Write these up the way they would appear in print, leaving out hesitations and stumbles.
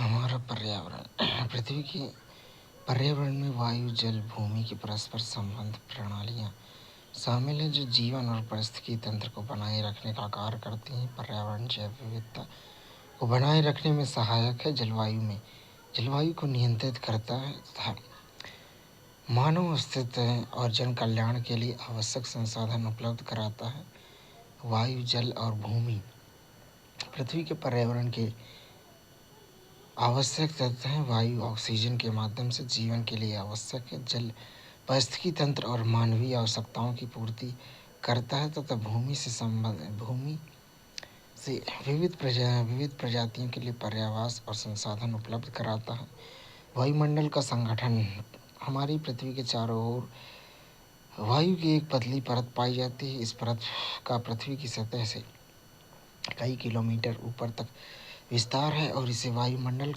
हमारा पर्यावरण पृथ्वी के पर्यावरण में वायु, जल, भूमि की परस्पर संबंध प्रणालियाँ शामिल हैं जो जीवन और पारिस्थितिकी तंत्र को बनाए रखने का कार्य करती हैं। पर्यावरण जैव विविधता को बनाए रखने में सहायक है। जलवायु को नियंत्रित करता है तथा मानव अस्तित्व और जन कल्याण के लिए आवश्यक संसाधन उपलब्ध कराता है। वायु, जल और भूमि पृथ्वी के पर्यावरण के आवश्यक तत्व हैं। वायु ऑक्सीजन के माध्यम से जीवन के लिए आवश्यक है। जल पारिस्थितिकी तंत्र और मानवीय आवश्यकताओं की पूर्ति करता है तथा भूमि से विविध प्रजातियों के लिए पर्यावास और संसाधन उपलब्ध कराता है। वायुमंडल का संगठन हमारी पृथ्वी के चारों ओर वायु की एक पतली परत पाई जाती है। इस परत का पृथ्वी की सतह से कई किलोमीटर ऊपर तक विस्तार है और इसे वायुमंडल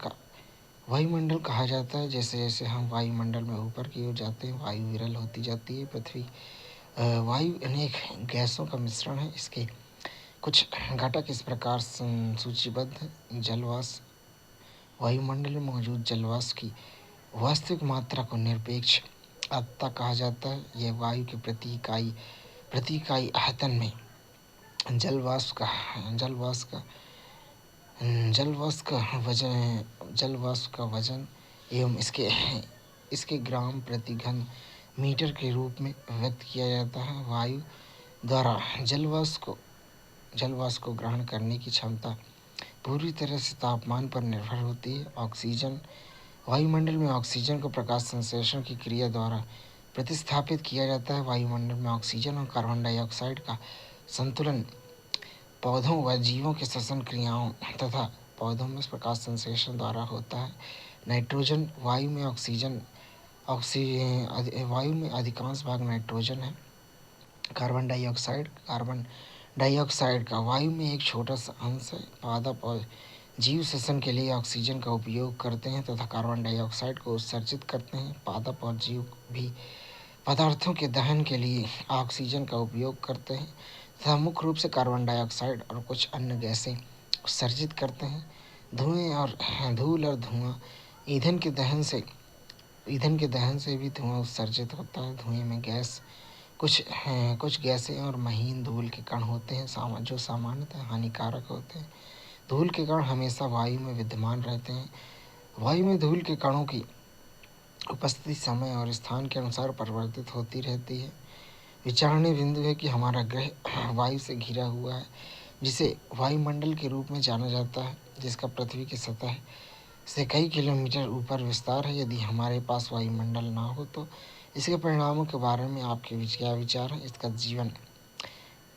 कहा जाता है। जैसे जैसे हम वायुमंडल में ऊपर की ओर जाते हैं, वायु विरल होती जाती है। वायु अनेक गैसों का मिश्रण है। इसके कुछ घटक इस प्रकार सूचीबद्ध हैं। जलवाष्प वायुमंडल में मौजूद जलवाष्प की वास्तविक मात्रा को निरपेक्ष आर्द्रता कहा जाता है। यह वायु के प्रति इकाई आयतन में जलवाष्प का वजन एवं इसके ग्राम प्रति घन मीटर के रूप में व्यक्त किया जाता है। वायु द्वारा जलवाष्प को ग्रहण करने की क्षमता पूरी तरह से तापमान पर निर्भर होती है। वायुमंडल में ऑक्सीजन को प्रकाश संश्लेषण की क्रिया द्वारा प्रतिस्थापित किया जाता है। वायुमंडल में ऑक्सीजन और कार्बन डाइऑक्साइड का संतुलन पौधों व जीवों के श्वसन क्रियाओं तथा पौधों में प्रकाश संश्लेषण द्वारा होता है। नाइट्रोजन वायु में अधिकांश भाग नाइट्रोजन है। कार्बन डाइऑक्साइड का वायु में एक छोटा सा अंश है। पादप और जीव श्वसन के लिए ऑक्सीजन का उपयोग करते हैं तथा कार्बन डाइऑक्साइड को उत्सर्जित करते हैं। पादप और जीव भी पदार्थों के दहन के लिए ऑक्सीजन का उपयोग करते हैं तथा मुख्य रूप से कार्बन डाइऑक्साइड और कुछ अन्य गैसें उत्सर्जित करते हैं। धूल और धुआं ईंधन के दहन से भी धुआं उत्सर्जित होता है। धुएं में कुछ गैसें और महीन धूल के कण होते हैं जो सामान्यतः हानिकारक होते हैं। धूल के कण हमेशा वायु में विद्यमान रहते हैं। वायु में धूल के कणों की उपस्थिति समय और स्थान के अनुसार परिवर्तित होती रहती है। विचारणीय बिंदु है कि हमारा ग्रह वायु से घिरा हुआ है, जिसे वायुमंडल के रूप में जाना जाता है, जिसका पृथ्वी की सतह से कई किलोमीटर ऊपर विस्तार है। यदि हमारे पास वायुमंडल ना हो तो इसके परिणामों के बारे में आपके क्या विचार हैं?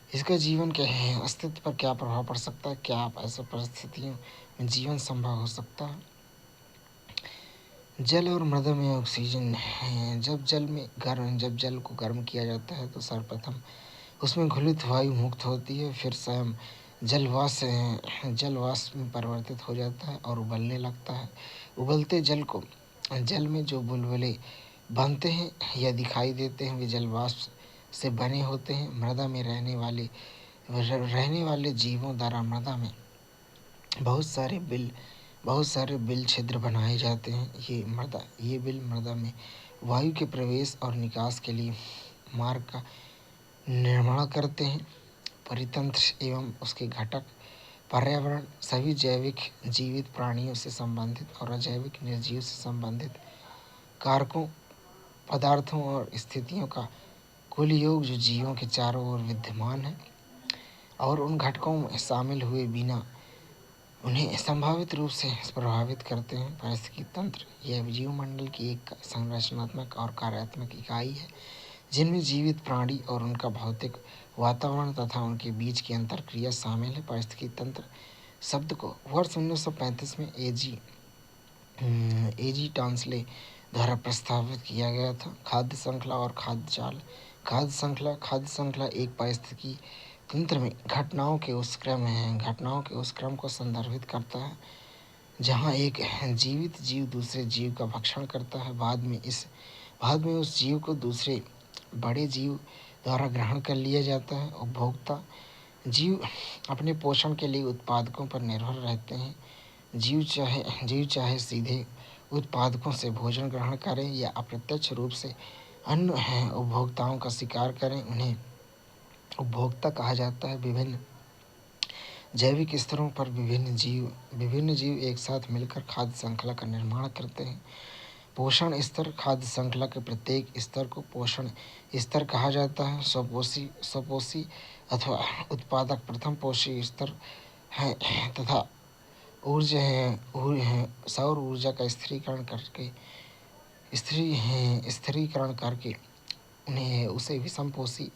इसका जीवन के अस्तित्व पर क्या प्रभाव पड़ सकता है? क्या आप ऐसे परिस्थितियों में जीवन संभव हो सकता है? जल और मृदा में ऑक्सीजन है। जब जल को गर्म किया जाता है तो सर्वप्रथम उसमें घुलित वायु मुक्त होती है। फिर स्वयं जलवाष्प में परिवर्तित हो जाता है और उबलने लगता है। उबलते जल में जो बुलबुले बनते हैं या दिखाई देते हैं वे जलवाष्प से बने होते हैं। मृदा में रहने वाले जीवों द्वारा मृदा में बहुत सारे बिल छिद्र बनाए जाते हैं। ये बिल मृदा में वायु के प्रवेश और निकास के लिए मार्ग का निर्माण करते हैं। परितंत्र एवं उसके घटक पर्यावरण सभी जैविक जीवित प्राणियों से संबंधित और अजैविक निर्जीव से संबंधित कारकों, पदार्थों और स्थितियों का कुल योग जो जीवों के चारों ओर विद्यमान है और उन घटकों में शामिल हुए बिना उन्हें संभावित रूप से प्रभावित करते हैं। पारिस्थितिकी तंत्र यह जीवमंडल की एक संरचनात्मक और कार्यात्मक इकाई है जिनमें जीवित प्राणी और उनका भौतिक वातावरण तथा उनके बीच की अंतरक्रिया शामिल है। पारिस्थितिकी तंत्र शब्द को वर्ष 1935 में एजी टॉन्सले द्वारा प्रस्तावित किया गया था। खाद्य श्रृंखला और खाद्य जाल। खाद्य श्रृंखला एक पारिस्थितिकी तंत्र में घटनाओं के उस क्रम को संदर्भित करता है जहाँ एक जीवित जीव दूसरे जीव का भक्षण करता है। बाद में उस जीव को दूसरे बड़े जीव द्वारा ग्रहण कर लिया जाता है। उपभोक्ता जीव अपने पोषण के लिए उत्पादकों पर निर्भर रहते हैं। जीव चाहे सीधे उत्पादकों से भोजन ग्रहण करें या अप्रत्यक्ष रूप से अन्य उपभोक्ताओं का शिकार करें, उन्हें उपभोक्ता कहा जाता है। विभिन्न जैविक स्तरों पर विभिन्न जीव एक साथ मिलकर खाद्य श्रृंखला का निर्माण करते हैं। पोषण स्तर: खाद्य श्रृंखला के प्रत्येक स्तर को पोषण स्तर कहा जाता है। स्वपोषी अथवा उत्पादक प्रथम पोषी स्तर है तथा सौर ऊर्जा का स्थिरीकरण करके उसे विषम पोषी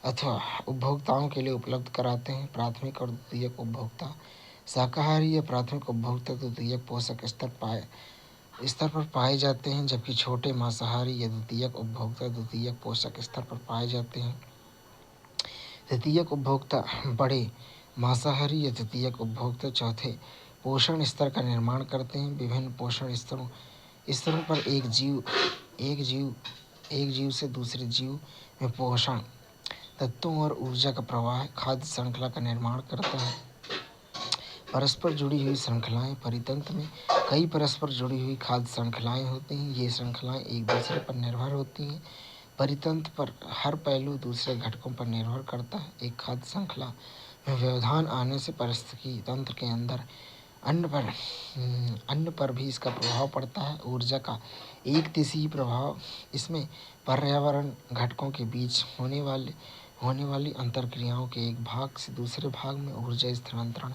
अथवा उपभोक्ताओं के लिए उपलब्ध कराते हैं। प्राथमिक और द्वितीयक उपभोक्ता: शाकाहारी या प्राथमिक उपभोक्ता द्वितीयक पोषक स्तर पर पाए जाते हैं, जबकि छोटे मांसाहारी या द्वितीयक उपभोक्ता द्वितीयक पोषक स्तर पर पाए जाते हैं। तृतीयक उपभोक्ता: बड़े मांसाहारी या तृतीयक उपभोक्ता चौथे पोषण स्तर का निर्माण करते हैं। विभिन्न पोषण स्तरों पर एक जीव से दूसरे जीव में पोषण तत्वों और ऊर्जा का प्रवाह खाद्य श्रृंखला का निर्माण करता है। परस्पर जुड़ी हुई श्रृंखलाएं: परितंत्र में कई परस्पर जुड़ी हुई खाद्य श्रृंखलाएं होती हैं। ये श्रृंखलाएं एक दूसरे पर निर्भर होती हैं। परितंत्र पर हर पहलू दूसरे घटकों पर निर्भर करता है। एक खाद्य श्रृंखला में व्यवधान आने से पारिस्थितिकी तंत्र के अंदर अन्न पर भी इसका प्रभाव पड़ता है। ऊर्जा का एक दिशीय प्रभाव: इसमें पर्यावरण घटकों के बीच होने वाली अंतरक्रियाओं के एक भाग से दूसरे भाग में ऊर्जा स्थानांतरण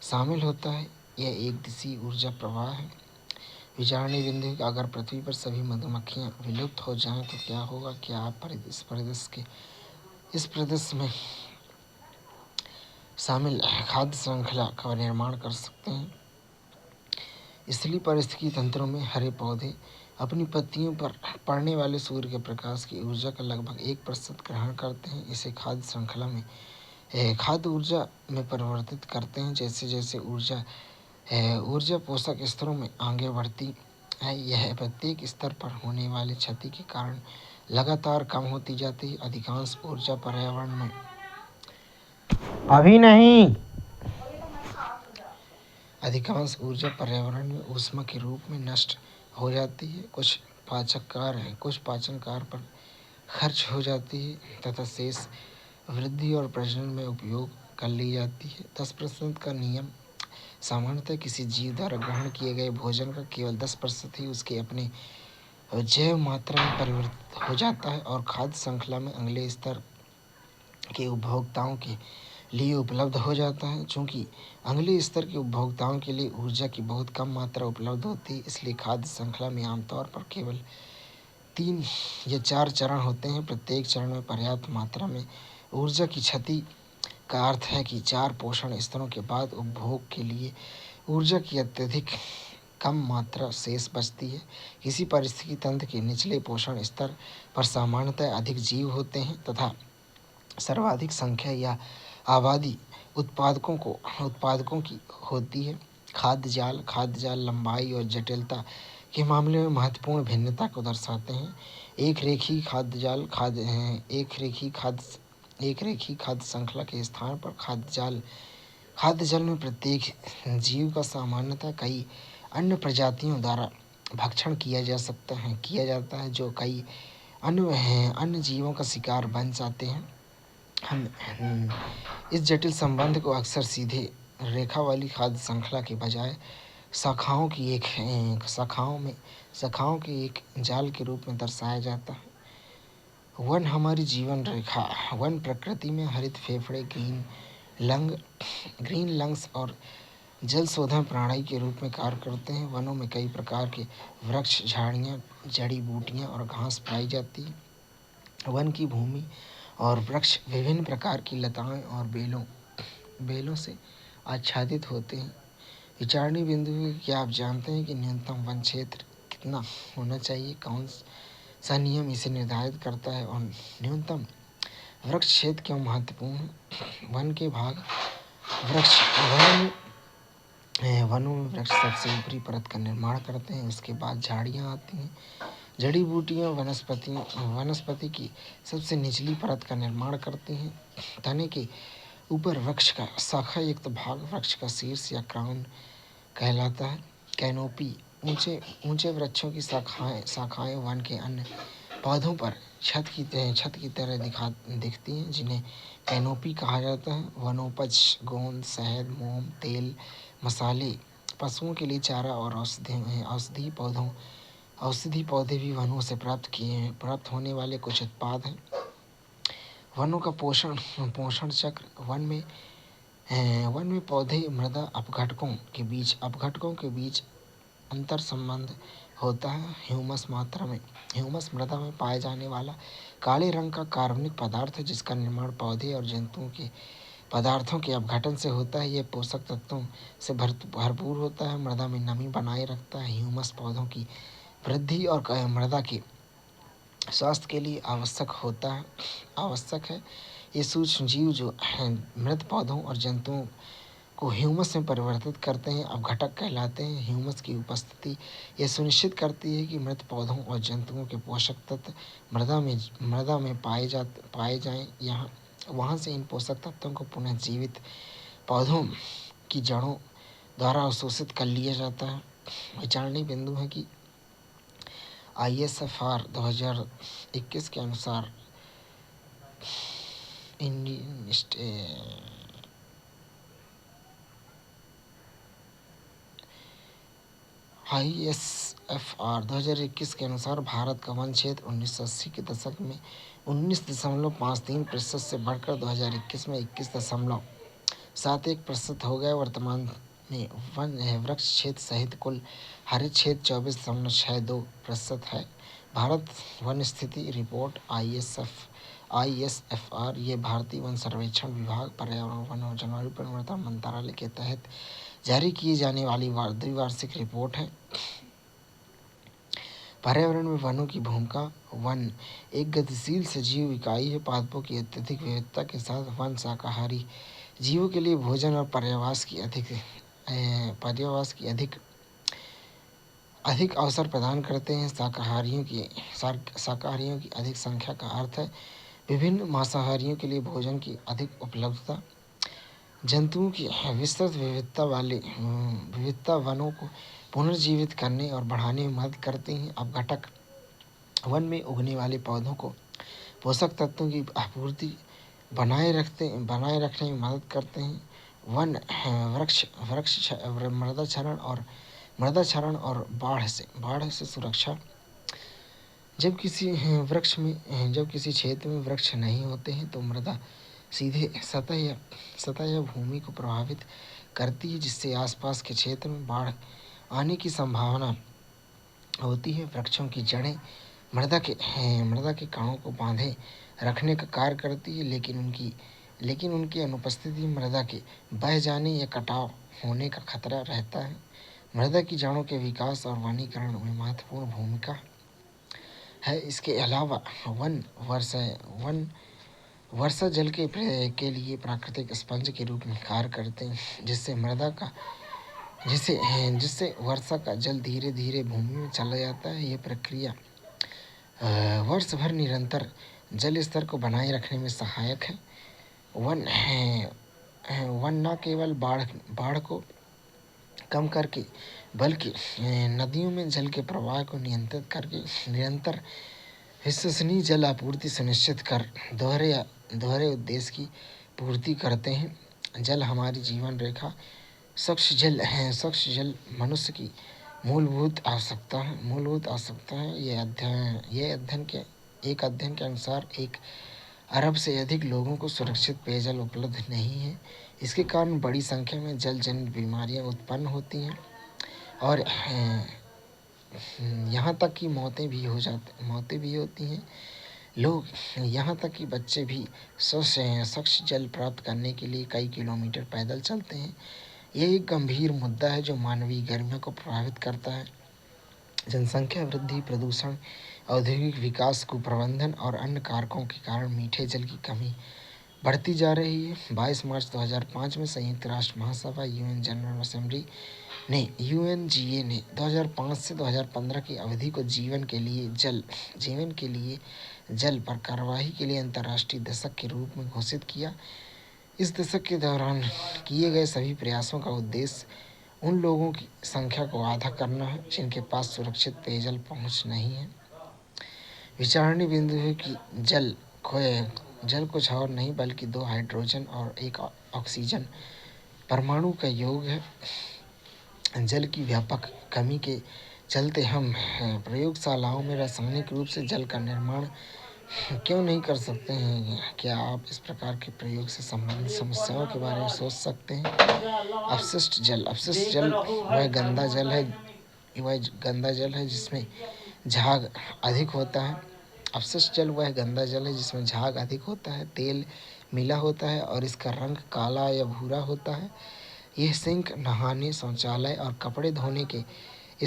शामिल होता है। यह एक दिशीय ऊर्जा प्रवाह है। विचारणीय बिंदु: अगर पृथ्वी पर सभी मधुमक्खियां विलुप्त हो जाएं तो क्या होगा? क्या आप इस परिदृश्य में शामिल खाद्य श्रृंखला का निर्माण कर सकते हैं? स्थलीय पारिस्थितिकी तंत्रों में हरे पौधे अपनी पत्तियों पर पड़ने वाले सूर्य के प्रकाश की ऊर्जा का लगभग 1% ग्रहण करते हैं। इसे खाद्य श्रृंखला में खाद्य ऊर्जा में परिवर्तित करते हैं। जैसे जैसे ऊर्जा पोषक स्तरों में आगे बढ़ती है, यह प्रत्येक स्तर पर होने वाली क्षति के कारण लगातार कम होती जाती है। अधिकांश ऊर्जा पर्यावरण में ऊष्मा के रूप में नष्ट हो जाती है। कुछ पाचन कार्य पर खर्च हो जाती है तथा शेष वृद्धि और प्रजनन में उपयोग कर ली जाती है। 10% का नियम: सामान्यतः किसी जीव द्वारा ग्रहण किए गए भोजन का केवल 10% ही उसके अपने जैव मात्रा में परिवर्तित हो जाता है और खाद्य श्रृंखला में अगले स्तर के उपभोक्ताओं के लिए उपलब्ध हो जाता है। चूँकि अगले स्तर के उपभोक्ताओं के लिए ऊर्जा की बहुत कम मात्रा उपलब्ध होती है, इसलिए खाद्य श्रृंखला में आमतौर पर केवल 3 या 4 चरण होते हैं। प्रत्येक चरण में पर्याप्त मात्रा में ऊर्जा की क्षति का अर्थ है कि 4 पोषण स्तरों के बाद उपभोग के लिए ऊर्जा की अत्यधिक कम मात्रा शेष बचती है। किसी पारिस्थितिकी तंत्र के निचले पोषण स्तर पर सामान्यतः अधिक जीव होते हैं तथा सर्वाधिक संख्या या आबादी उत्पादकों की होती है। खाद्य जाल लंबाई और जटिलता के मामले में महत्वपूर्ण भिन्नता को दर्शाते हैं। एक रेखीय खाद्य श्रृंखला के स्थान पर खाद्य जाल में प्रत्येक जीव का सामान्यतः कई अन्य प्रजातियों द्वारा भक्षण किया जाता है, जो कई अन्य जीवों का शिकार बन जाते हैं। हम इस जटिल संबंध को अक्सर सीधे रेखा वाली खाद्य श्रृंखला के बजाय शाखाओं के एक जाल के रूप में दर्शाया जाता है। वन हमारी जीवन रेखा: वन प्रकृति में हरित फेफड़े, ग्रीन लंग्स और जल शोधन प्रणाली के रूप में कार्य करते हैं। वनों में कई प्रकार के वृक्ष, झाड़ियाँ, जड़ी बूटियाँ और घास पाई जाती है। वन की भूमि और वृक्ष विभिन्न प्रकार की लताएं और बेलों से आच्छादित होते हैं। विचारणीय बिंदु है: क्या आप जानते हैं कि न्यूनतम वन क्षेत्र कितना होना चाहिए? कौन सा नियम इसे निर्धारित करता है और न्यूनतम वृक्ष क्षेत्र क्यों महत्वपूर्ण है? वनों में वृक्ष सबसे ऊपरी परत का निर्माण करते हैं। उसके बाद झाड़ियाँ आती हैं। जड़ी बूटियाँ वनस्पति की सबसे निचली परत का निर्माण करती हैं। तने के ऊपर वृक्ष का शाखा युक्त भाग वृक्ष का शीर्ष या क्राउन कहलाता है। कैनोपी ऊंचे ऊंचे वृक्षों की शाखाएं शाखाएं वन के अन्य पौधों पर छत की तरह दिखती हैं, जिन्हें कैनोपी कहा जाता है। वनोपज गोंद, शहद, मोम, तेल, मसाले, पशुओं के लिए चारा और औषधि पौधे भी वनों से प्राप्त होने वाले कुछ उत्पाद हैं। वनों का पोषण चक्र वन में पौधे मृदा अपघटकों के बीच अंतर संबंध होता है। ह्यूमस मृदा में पाए जाने वाला काले रंग का कार्बनिक पदार्थ है, जिसका निर्माण पौधे और जंतुओं के पदार्थों के अपघटन से होता है। यह पोषक तत्वों से भरपूर होता है, मृदा में नमी बनाए रखता है। ह्यूमस पौधों की वृद्धि और मृदा के स्वास्थ्य के लिए आवश्यक है। ये सूक्ष्म जीव जो मृत पौधों और जंतुओं को ह्यूमस में परिवर्तित करते हैं अपघटक कहलाते हैं। ह्यूमस की उपस्थिति यह सुनिश्चित करती है कि मृत पौधों और जंतुओं के पोषक तत्व मृदा में पाए जाएं। वहाँ से इन पोषक तत्वों को पुनः जीवित पौधों की जड़ों द्वारा अवशोषित कर लिया जाता है। विचारणीय बिंदु है कि ISFR 2021 के अनुसार ISFR 2021 के अनुसार भारत का वन क्षेत्र 1980 के दशक में 19.53% से बढ़कर 2021 में 21.71% हो गया। वर्तमान में वन वृक्ष क्षेत्र सहित कुल हरित क्षेत्र 24.62% है। भारत वन स्थिति रिपोर्ट ISFR ये भारतीय वन सर्वेक्षण विभाग, पर्यावरण, वन और जलवायु परिवर्तन मंत्रालय के तहत जारी की जाने वाली द्विवार्षिक रिपोर्ट है। पर्यावरण में वनों की भूमिका। वन एक गतिशील सजीव इकाई है। पादपों की अत्यधिक विविधता के साथ वन शाकाहारी जीवों के लिए भोजन और पर्यावास की अधिक अवसर प्रदान करते हैं। शाकाहारियों की अधिक संख्या का अर्थ है विभिन्न मांसाहारियों के लिए भोजन की अधिक उपलब्धता। जंतुओं की विस्तृत विविधता वनों को पुनर्जीवित करने और बढ़ाने में मदद करती हैं। अपघटक वन में उगने वाले पौधों को पोषक तत्वों की आपूर्ति बनाए रखने में मदद करते हैं। वन वृक्ष मृदा क्षरण और बाढ़ से सुरक्षा। जब किसी क्षेत्र में वृक्ष नहीं होते हैं तो मृदा सीधे सतह या भूमि को प्रभावित करती है, जिससे आसपास के क्षेत्र में बाढ़ आने की संभावना होती है। वृक्षों की जड़ें मृदा के कणों को बांधे रखने का कार्य करती है, लेकिन उनकी अनुपस्थिति मृदा के बह जाने या कटाव होने का खतरा रहता है। मृदा की जड़ों के विकास और वनीकरण में महत्वपूर्ण भूमिका है। इसके अलावा वन वर्षा जल के लिए प्राकृतिक स्पंज के रूप में कार्य करते हैं, जिससे वर्षा का जल धीरे धीरे भूमि में चला जाता है। यह प्रक्रिया वर्ष भर निरंतर जल स्तर को बनाए रखने में सहायक है। वन न केवल बाढ़ को कम करके बल्कि नदियों में जल के प्रवाह को नियंत्रित करके निरंतर विश्वसनीय जल आपूर्ति सुनिश्चित कर दोहरे उद्देश्य की पूर्ति करते हैं। जल हमारी जीवन रेखा। स्वच्छ जल मनुष्य की मूलभूत आवश्यकता है। एक अध्ययन के अनुसार 1 अरब से अधिक लोगों को सुरक्षित पेयजल उपलब्ध नहीं है। इसके कारण बड़ी संख्या में जल जनित बीमारियां उत्पन्न होती हैं और यहाँ तक कि मौतें भी होती हैं। लोग यहाँ तक कि बच्चे भी स्वच्छ जल प्राप्त करने के लिए कई किलोमीटर पैदल चलते हैं। यह एक गंभीर मुद्दा है जो मानवीय गरिमा को प्रभावित करता है। जनसंख्या वृद्धि, प्रदूषण, औद्योगिक विकास, कुप्रबंधन और अन्य कारकों के कारण मीठे जल की कमी बढ़ती जा रही है। 22 मार्च 2005 में संयुक्त राष्ट्र महासभा UN जनरल असेंबली ने UNGA ने 2005 से 2015 की अवधि को जीवन के लिए जल पर कार्यवाही के लिए अंतर्राष्ट्रीय दशक के रूप में घोषित किया। इस दशक के दौरान किए गए सभी प्रयासों का उद्देश्य उन लोगों की संख्या को आधा करना है जिनके पास सुरक्षित पेयजल पहुंच नहीं है। विचारणीय बिंदु है कि जल कुछ और नहीं बल्कि 2 हाइड्रोजन और 1 ऑक्सीजन परमाणु का योग है। जल की व्यापक कमी के चलते हम प्रयोगशालाओं में रासायनिक रूप से जल का निर्माण क्यों नहीं कर सकते हैं? क्या आप इस प्रकार के प्रयोग से संबंधित समस्याओं के बारे में सोच सकते हैं? अपशिष्ट जल वह गंदा जल है जिसमें झाग अधिक होता है। अपशिष्ट जल वह गंदा जल है जिसमें झाग अधिक होता है, तेल मिला होता है और इसका रंग काला या भूरा होता है। यह सिंक, नहाने, शौचालय और कपड़े धोने के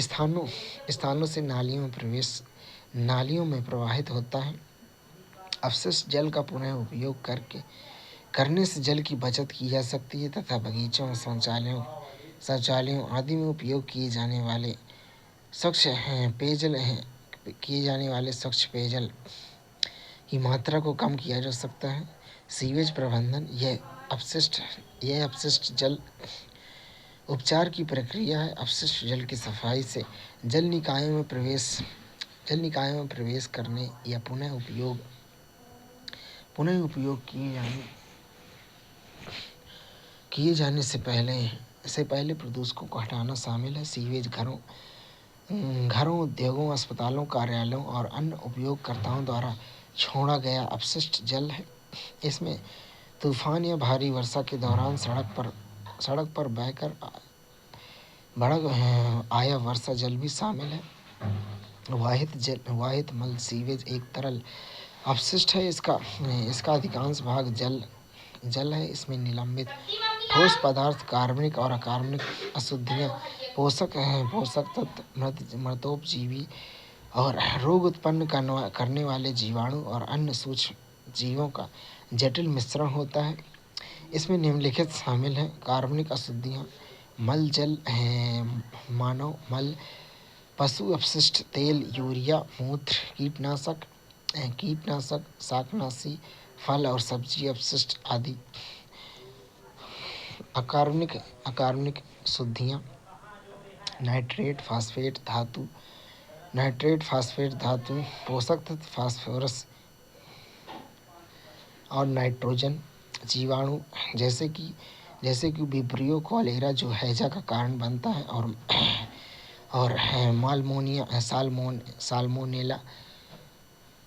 स्थानों से नालियों में प्रवाहित होता है। अपशिष्ट जल का पुनः उपयोग करने से जल की बचत की जा सकती है तथा बगीचों, शौचालयों आदि में उपयोग किए जाने वाले स्वच्छ पेयजल की मात्रा को कम किया जा सकता है। सीवेज प्रबंधन यह अपशिष्ट जल उपचार की प्रक्रिया है। अपशिष्ट जल की सफाई से जल निकायों में प्रवेश करने या पुनः उपयोग किए जाने से पहले प्रदूषकों को हटाना शामिल है। सीवेज घरों, उद्योगों, अस्पतालों, कार्यालयों और अन्य उपयोगकर्ताओं द्वारा छोड़ा गया अपशिष्ट जल है। इसमें तूफान या भारी वर्षा के दौरान सड़क पर बहकर आया वर्षा जल भी शामिल है। वाहित मल सीवेज एक तरल अपशिष्ट है। इसका अधिकांश भाग जल है। इसमें निलंबित ठोस पदार्थ, कार्बनिक और अकार्बनिक अशुद्धियाँ, पोषक तत्व, मृतोपजीवी और रोग उत्पन्न करने वाले जीवाणु और अन्य सूक्ष्म जीवों का जटिल मिश्रण होता है। इसमें निम्नलिखित शामिल हैं: कार्बनिक अशुद्धियाँ, मल जल, मानव मल, पशु अपशिष्ट, तेल, यूरिया, मूत्र, कीटनाशक, शाकनाशी, फल और सब्जी अपशिष्ट आदि। अकार्बनिक शुद्धियाँ, नाइट्रेट, फास्फेट धातु, पोषक तत्व, फास्फोरस और नाइट्रोजन, जीवाणु जैसे कि विब्रियो, कॉलेरा जो हैजा का कारण बनता है, और साल्मोनेला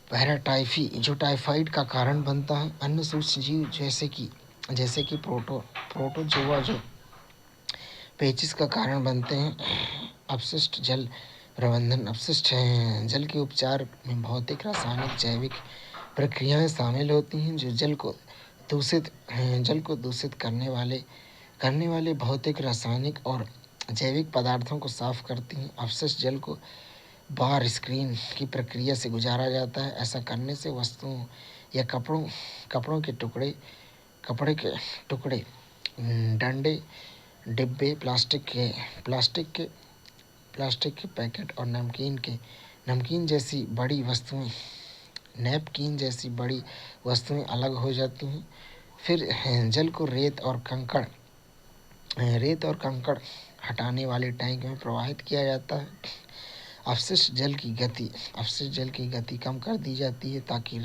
पैराटाइफी जो टाइफाइड का कारण बनता है। अन्य सूक्ष्म जीव जैसे कि प्रोटोजोआ जो पेचिस का कारण बनते हैं। अपशिष्ट जल प्रबंधन। अपशिष्ट जल के उपचार में भौतिक, रासायनिक, जैविक प्रक्रियाएं शामिल होती हैं जो जल को दूषित करने वाले भौतिक, रासायनिक और जैविक पदार्थों को साफ करती हैं। अपशिष्ट जल को बार स्क्रीन की प्रक्रिया से गुजारा जाता है। ऐसा करने से वस्तुओं या कपड़े के टुकड़े, डंडे, डिब्बे, प्लास्टिक के पैकेट और नमकीन जैसी बड़ी वस्तुएं नैपकिन जैसी बड़ी वस्तुएं अलग हो जाती हैं। फिर जल को रेत और कंकड़ हटाने वाले टैंक में प्रवाहित किया जाता है। अपशिष्ट जल की गति कम कर दी जाती है ताकि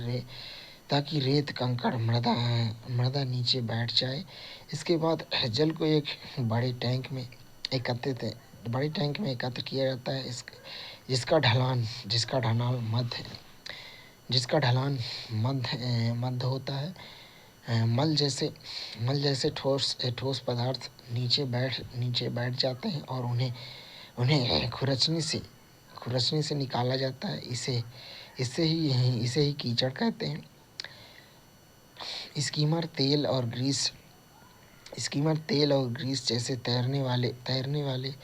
रेत, कंकड़, मृदा नीचे बैठ जाए। इसके बाद जल को एक बड़े टैंक में एकत्र किया जाता है। जिसका ढलान मध्य होता है। मल जैसे ठोस पदार्थ नीचे बैठ जाते हैं और उन्हें खुरचने से निकाला जाता है। इसे ही कीचड़ कहते हैं। स्कीमर तेल और ग्रीस जैसे तैरने वाले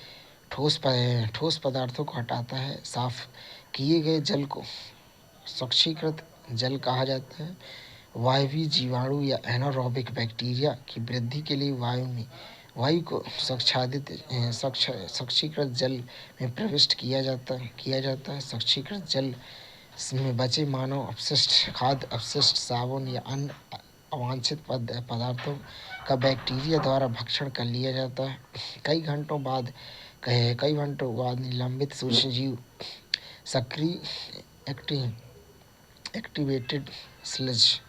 ठोस पदार्थों को हटाता है। साफ किए गए जल को स्वच्छीकृत जल कहा जाता है। वायवीय जीवाणु या एनारोबिक बैक्टीरिया की वृद्धि के लिए वायु को स्वच्छीकृत जल में प्रविष्ट किया जाता है। स्वच्छीकृत जल में बचे मानव अपशिष्ट, खाद्य अपशिष्ट, साबुन या अन्य अवांछित पदार्थों का बैक्टीरिया द्वारा भक्षण कर लिया जाता है। कई घंटों बाद निलंबित सूक्ष्म जीव सक्रिय एक्टिवेटेड स्लज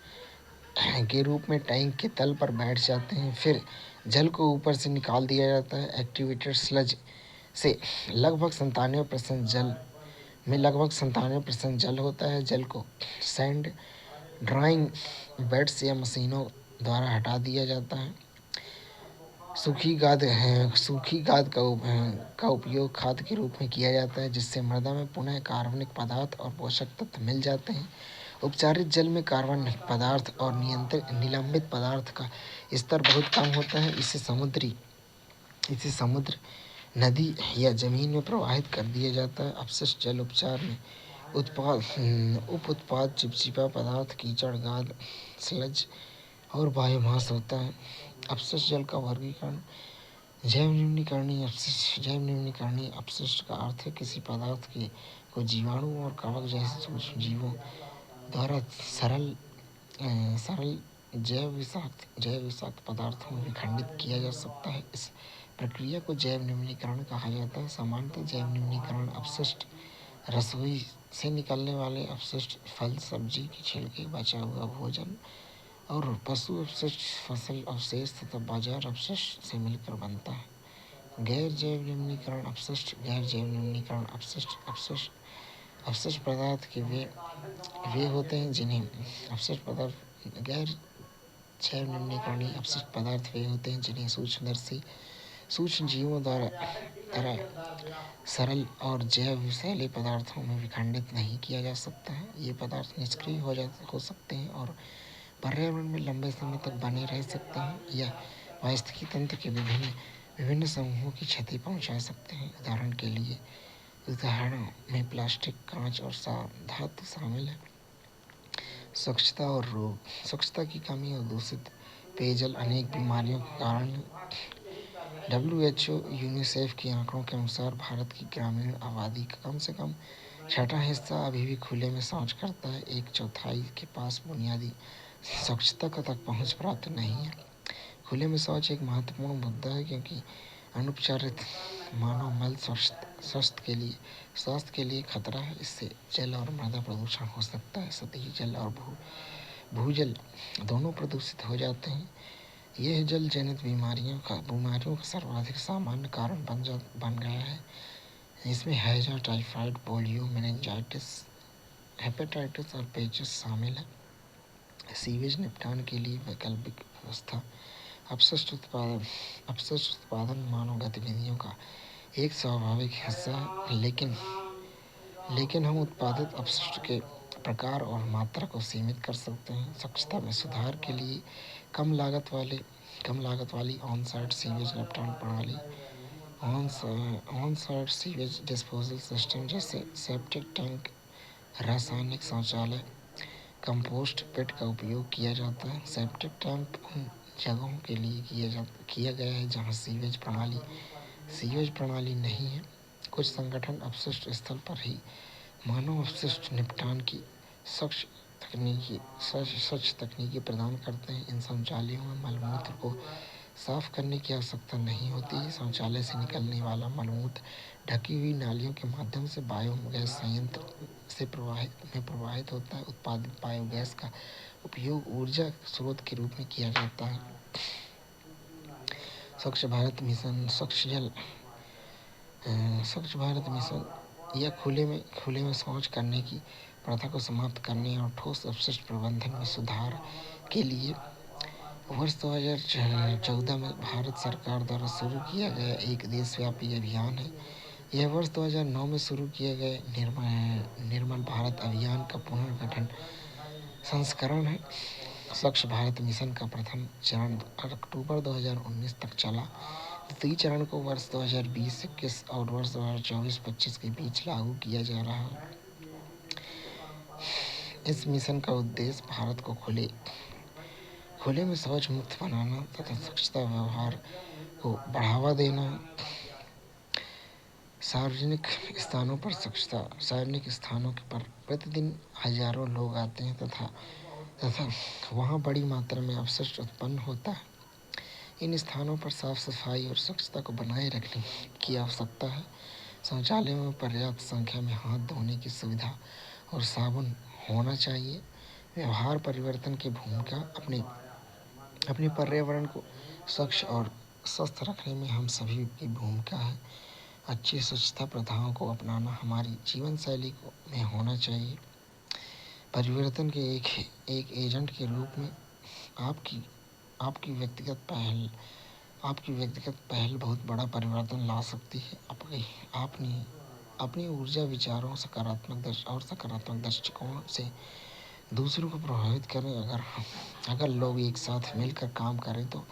के रूप में टैंक के तल पर बैठ जाते हैं। फिर जल को ऊपर से निकाल दिया जाता है। एक्टिवेटेड स्लज से लगभग 97% जल होता है। जल को सैंड ड्राइंग बेड्स या मशीनों द्वारा हटा दिया जाता है। सूखी गाद का उपयोग खाद के रूप में किया जाता है, जिससे मृदा में पुनः कार्बनिक पदार्थ और पोषक तत्व मिल जाते हैं। उपचारित जल में कार्बन पदार्थ और निलंबित पदार्थ का स्तर बहुत कम होता है। इसे समुद्र, नदी या जमीन में प्रवाहित कर दिया जाता है। अपशिष्ट जल उपचार में उप उत्पाद चिपचिपा पदार्थ, कीचड़, गाद, स्लज और बायोमास होता है। अपशिष्ट जल का वर्गीकरण। जैव निम्नीकरणीय अपशिष्ट का अर्थ है किसी पदार्थ को जीवाणु और कवक जैसे सूक्ष्म जीवों द्वारा सरल जैव विषाक्त पदार्थों में विखंडित किया जा सकता है। इस प्रक्रिया को जैव निम्नीकरण कहा जाता है। सामान्यतः जैव निम्नीकरण अपशिष्ट रसोई से निकलने वाले अपशिष्ट, फल सब्जी के छिलके, बचा हुआ भोजन और पशु अपशिष्ट, फसल अवशेष तथा बाजार अपशिष्ट से मिलकर बनता है। गैर जैव निम्नीकरण अपशिष्ट पदार्थ के वे होते हैं जिन्हें गैर जैव निम्नीकरणीय अपशिष्ट पदार्थ वे होते हैं जिन्हें सूक्ष्म जीवों द्वारा सरल और जैव विषैले पदार्थों में विखंडित नहीं किया जा सकता है। ये पदार्थ निष्क्रिय हो सकते हैं और पर्यावरण में लंबे समय तक बने रह सकते हैं या पारिस्थितिकी तंत्र के विभिन्न समूहों की क्षति पहुंचा सकते हैं। उदाहरणों में प्लास्टिक, कांच और धातु शामिल है। स्वच्छता और रोग। स्वच्छता की कमी और दूषित पेयजल अनेक बीमारियों के कारण है। WHO यूनिसेफ के आंकड़ों के अनुसार भारत की ग्रामीण आबादी का कम से कम छठा हिस्सा अभी भी खुले में शौच करता है। 1/4 के पास बुनियादी स्वच्छता तक पहुंच प्राप्त नहीं है। खुले में शौच एक महत्वपूर्ण मुद्दा है क्योंकि अनुपचारित मानव मल स्वास्थ्य के लिए खतरा है। इससे जल और मृदा प्रदूषण हो सकता है। सतही जल और भूजल दोनों प्रदूषित हो जाते हैं। यह जल जनित बीमारियों का सर्वाधिक सामान्य कारण बन गया है। इसमें हैजा, टाइफाइड, पोलियो, मेनिंजाइटिस, हेपेटाइटिस और पेचिस शामिल है। सीवेज निपटान के लिए वैकल्पिक व्यवस्था। अपशिष्ट उत्पादन मानव गतिविधियों का एक स्वाभाविक हिस्सा है, लेकिन हम उत्पादित अपशिष्ट के प्रकार और मात्रा को सीमित कर सकते हैं। स्वच्छता में सुधार के लिए कम लागत वाली ऑन-साइट सीवेज निपटान प्रणाली, ऑन-साइट सीवेज डिस्पोजल सिस्टम जैसे सेप्टिक टैंक, रासायनिक शौचालय, कंपोस्ट पिट का उपयोग किया जाता है। सेप्टिक टैंक उन जगहों के लिए किया गया है जहां सीवेज प्रणाली नहीं है। कुछ संगठन अपशिष्ट स्थल पर ही मानव अपशिष्ट निपटान की स्वच्छ तकनीकी प्रदान करते हैं। इन शौचालयों में मलमूत्र को साफ करने की आवश्यकता नहीं होती है। शौचालय से निकलने वाला मलमूत्र ढकी हुई नालियों के माध्यम से बायोगैस संयंत्र में प्रवाहित होता है। उत्पादित बायोगैस का उपयोग ऊर्जा स्रोत के रूप में किया जाता है। स्वच्छ भारत मिशन या खुले में शौच करने की प्रथा को समाप्त करने और ठोस अपशिष्ट प्रबंधन में सुधार के लिए वर्ष 2014 में भारत सरकार द्वारा शुरू किया गया एक देशव्यापी अभियान है। यह वर्ष 2009 में शुरू किए गए निर्मल भारत अभियान का पुनर्गठन संस्करण है। स्वच्छ भारत मिशन का प्रथम चरण अक्टूबर 2019 तक चला। द्वितीय चरण को वर्ष 2020-21 और वर्ष 2024-25 के बीच लागू किया जा रहा है। इस मिशन का उद्देश्य भारत को खुले में शौच मुक्त बनाना तथा स्वच्छता व्यवहार को बढ़ावा देना है। सार्वजनिक स्थानों पर प्रतिदिन हजारों लोग आते हैं तथा वहाँ बड़ी मात्रा में अपशिष्ट उत्पन्न होता है। इन स्थानों पर साफ सफाई और स्वच्छता को बनाए रखने की आवश्यकता है। शौचालयों में पर्याप्त संख्या में हाथ धोने की सुविधा और साबुन होना चाहिए। व्यवहार परिवर्तन की भूमिका अपने पर्यावरण को स्वच्छ और स्वस्थ रखने में हम सभी की भूमिका है। अच्छी स्वच्छता प्रथाओं को अपनाना हमारी जीवन शैली को में होना चाहिए। परिवर्तन के एक एजेंट के रूप में आपकी आपकी व्यक्तिगत पहल आपकी व्यक्तिगत पहल बहुत बड़ा परिवर्तन ला सकती है। अपनी ऊर्जा, विचारों सकारात्मक दृष्टिकोण से दूसरों को प्रभावित करें। अगर लोग एक साथ मिलकर काम करें तो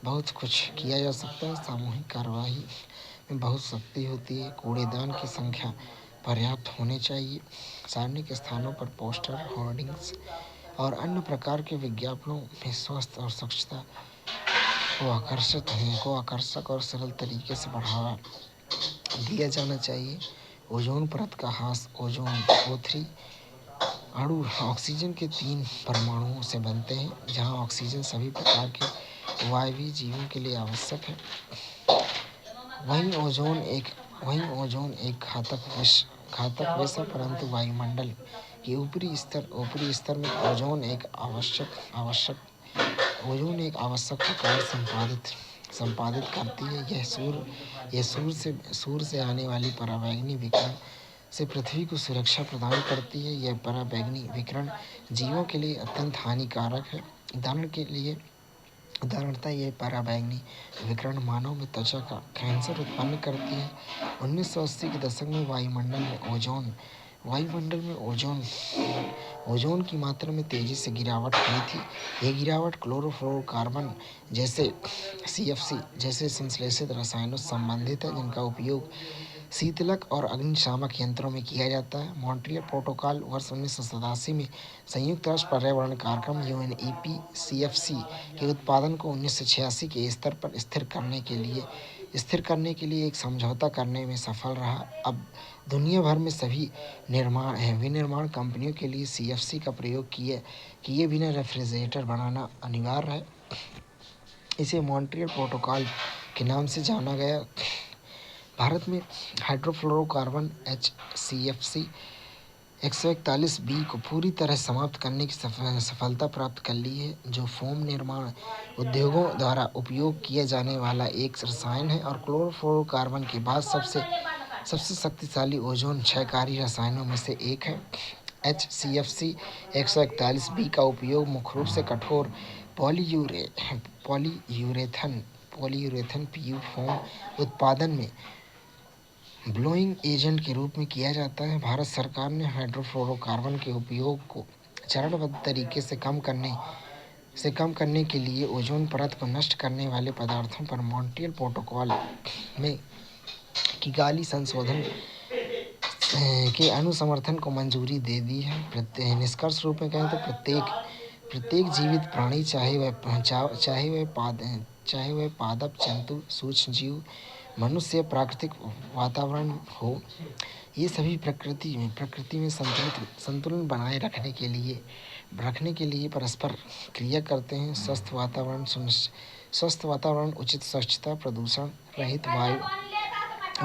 बहुत कुछ किया जा सकता है। सामूहिक कार्यवाही में बहुत शक्ति होती है। कूड़ेदान की संख्या पर्याप्त होनी चाहिए। सार्वजनिक स्थानों पर पोस्टर, होर्डिंग्स और अन्य प्रकार के विज्ञापनों में स्वास्थ्य और स्वच्छता को आकर्षक और सरल तरीके से बढ़ावा दिया जाना चाहिए। ओजोन परत का ह्रास। ओजोन O3 अणु ऑक्सीजन के 3 परमाणुओं से बनते हैं। जहां ऑक्सीजन सभी प्रकार के वायवीय जीवों के लिए आवश्यक है, वहीं ओजोन एक घातक विष है। परंतु वायुमंडल के ऊपरी स्तर में ओजोन एक आवश्यक प्रकार संपादित करती है। यह सूर्य से आने वाली पराबैंगनी विकिरण से पृथ्वी को सुरक्षा प्रदान करती है। यह पराबैंगनी विकिरण जीवों के लिए अत्यंत हानिकारक है। उदाहरणतः यह पराबैंगनी विकिरण मानव में त्वचा का कैंसर उत्पन्न करती है। 1980 के दशक में वायुमंडल में ओजोन की मात्रा में तेजी से गिरावट हुई थी। यह गिरावट क्लोरोफ्लोरोकार्बन जैसे CFC जैसे संश्लेषित रसायनों से संबंधित है, जिनका उपयोग शीतलक और अग्निशामक यंत्रों में किया जाता है। मॉन्ट्रियल प्रोटोकॉल वर्ष 1987 में संयुक्त राष्ट्र पर्यावरण कार्यक्रम UNEP CFC के उत्पादन को 1986 के स्तर पर स्थिर करने के लिए एक समझौता करने में सफल रहा। अब दुनिया भर में सभी विनिर्माण कंपनियों के लिए CFC का प्रयोग किए बिना रेफ्रिजरेटर बनाना अनिवार्य है। इसे मॉन्ट्रियल प्रोटोकॉल के नाम से जाना गया। भारत में हाइड्रोफ्लोरोकार्बन HCFC 141b को पूरी तरह समाप्त करने की सफलता प्राप्त कर ली है, जो फोम निर्माण उद्योगों द्वारा उपयोग किया जाने वाला एक रसायन है और क्लोरोफ्लोरोकार्बन के बाद सबसे शक्तिशाली ओजोन क्षयकारी रसायनों में से एक है। HCFC 141b का उपयोग मुख्य रूप से कठोर पॉलीयूरेथन PU फोम उत्पादन में ब्लोइंग एजेंट के रूप में किया जाता है। भारत सरकार ने हाइड्रोफ्लोरोकार्बन के उपयोग को चरणबद्ध तरीके से कम करने के लिए ओजोन परत को नष्ट करने वाले पदार्थों पर मॉन्ट्रियल प्रोटोकॉल में किगाली संशोधन के अनुसमर्थन को मंजूरी दे दी है। निष्कर्ष रूप में कहें तो प्रत्येक जीवित प्राणी, चाहे वह पादप, जंतु, सूक्ष्म जीव, मनुष्य या प्राकृतिक वातावरण हो, ये सभी प्रकृति में संतुलन बनाए रखने के लिए परस्पर क्रिया करते हैं। स्वस्थ वातावरण, उचित स्वच्छता, प्रदूषण रहित वायु,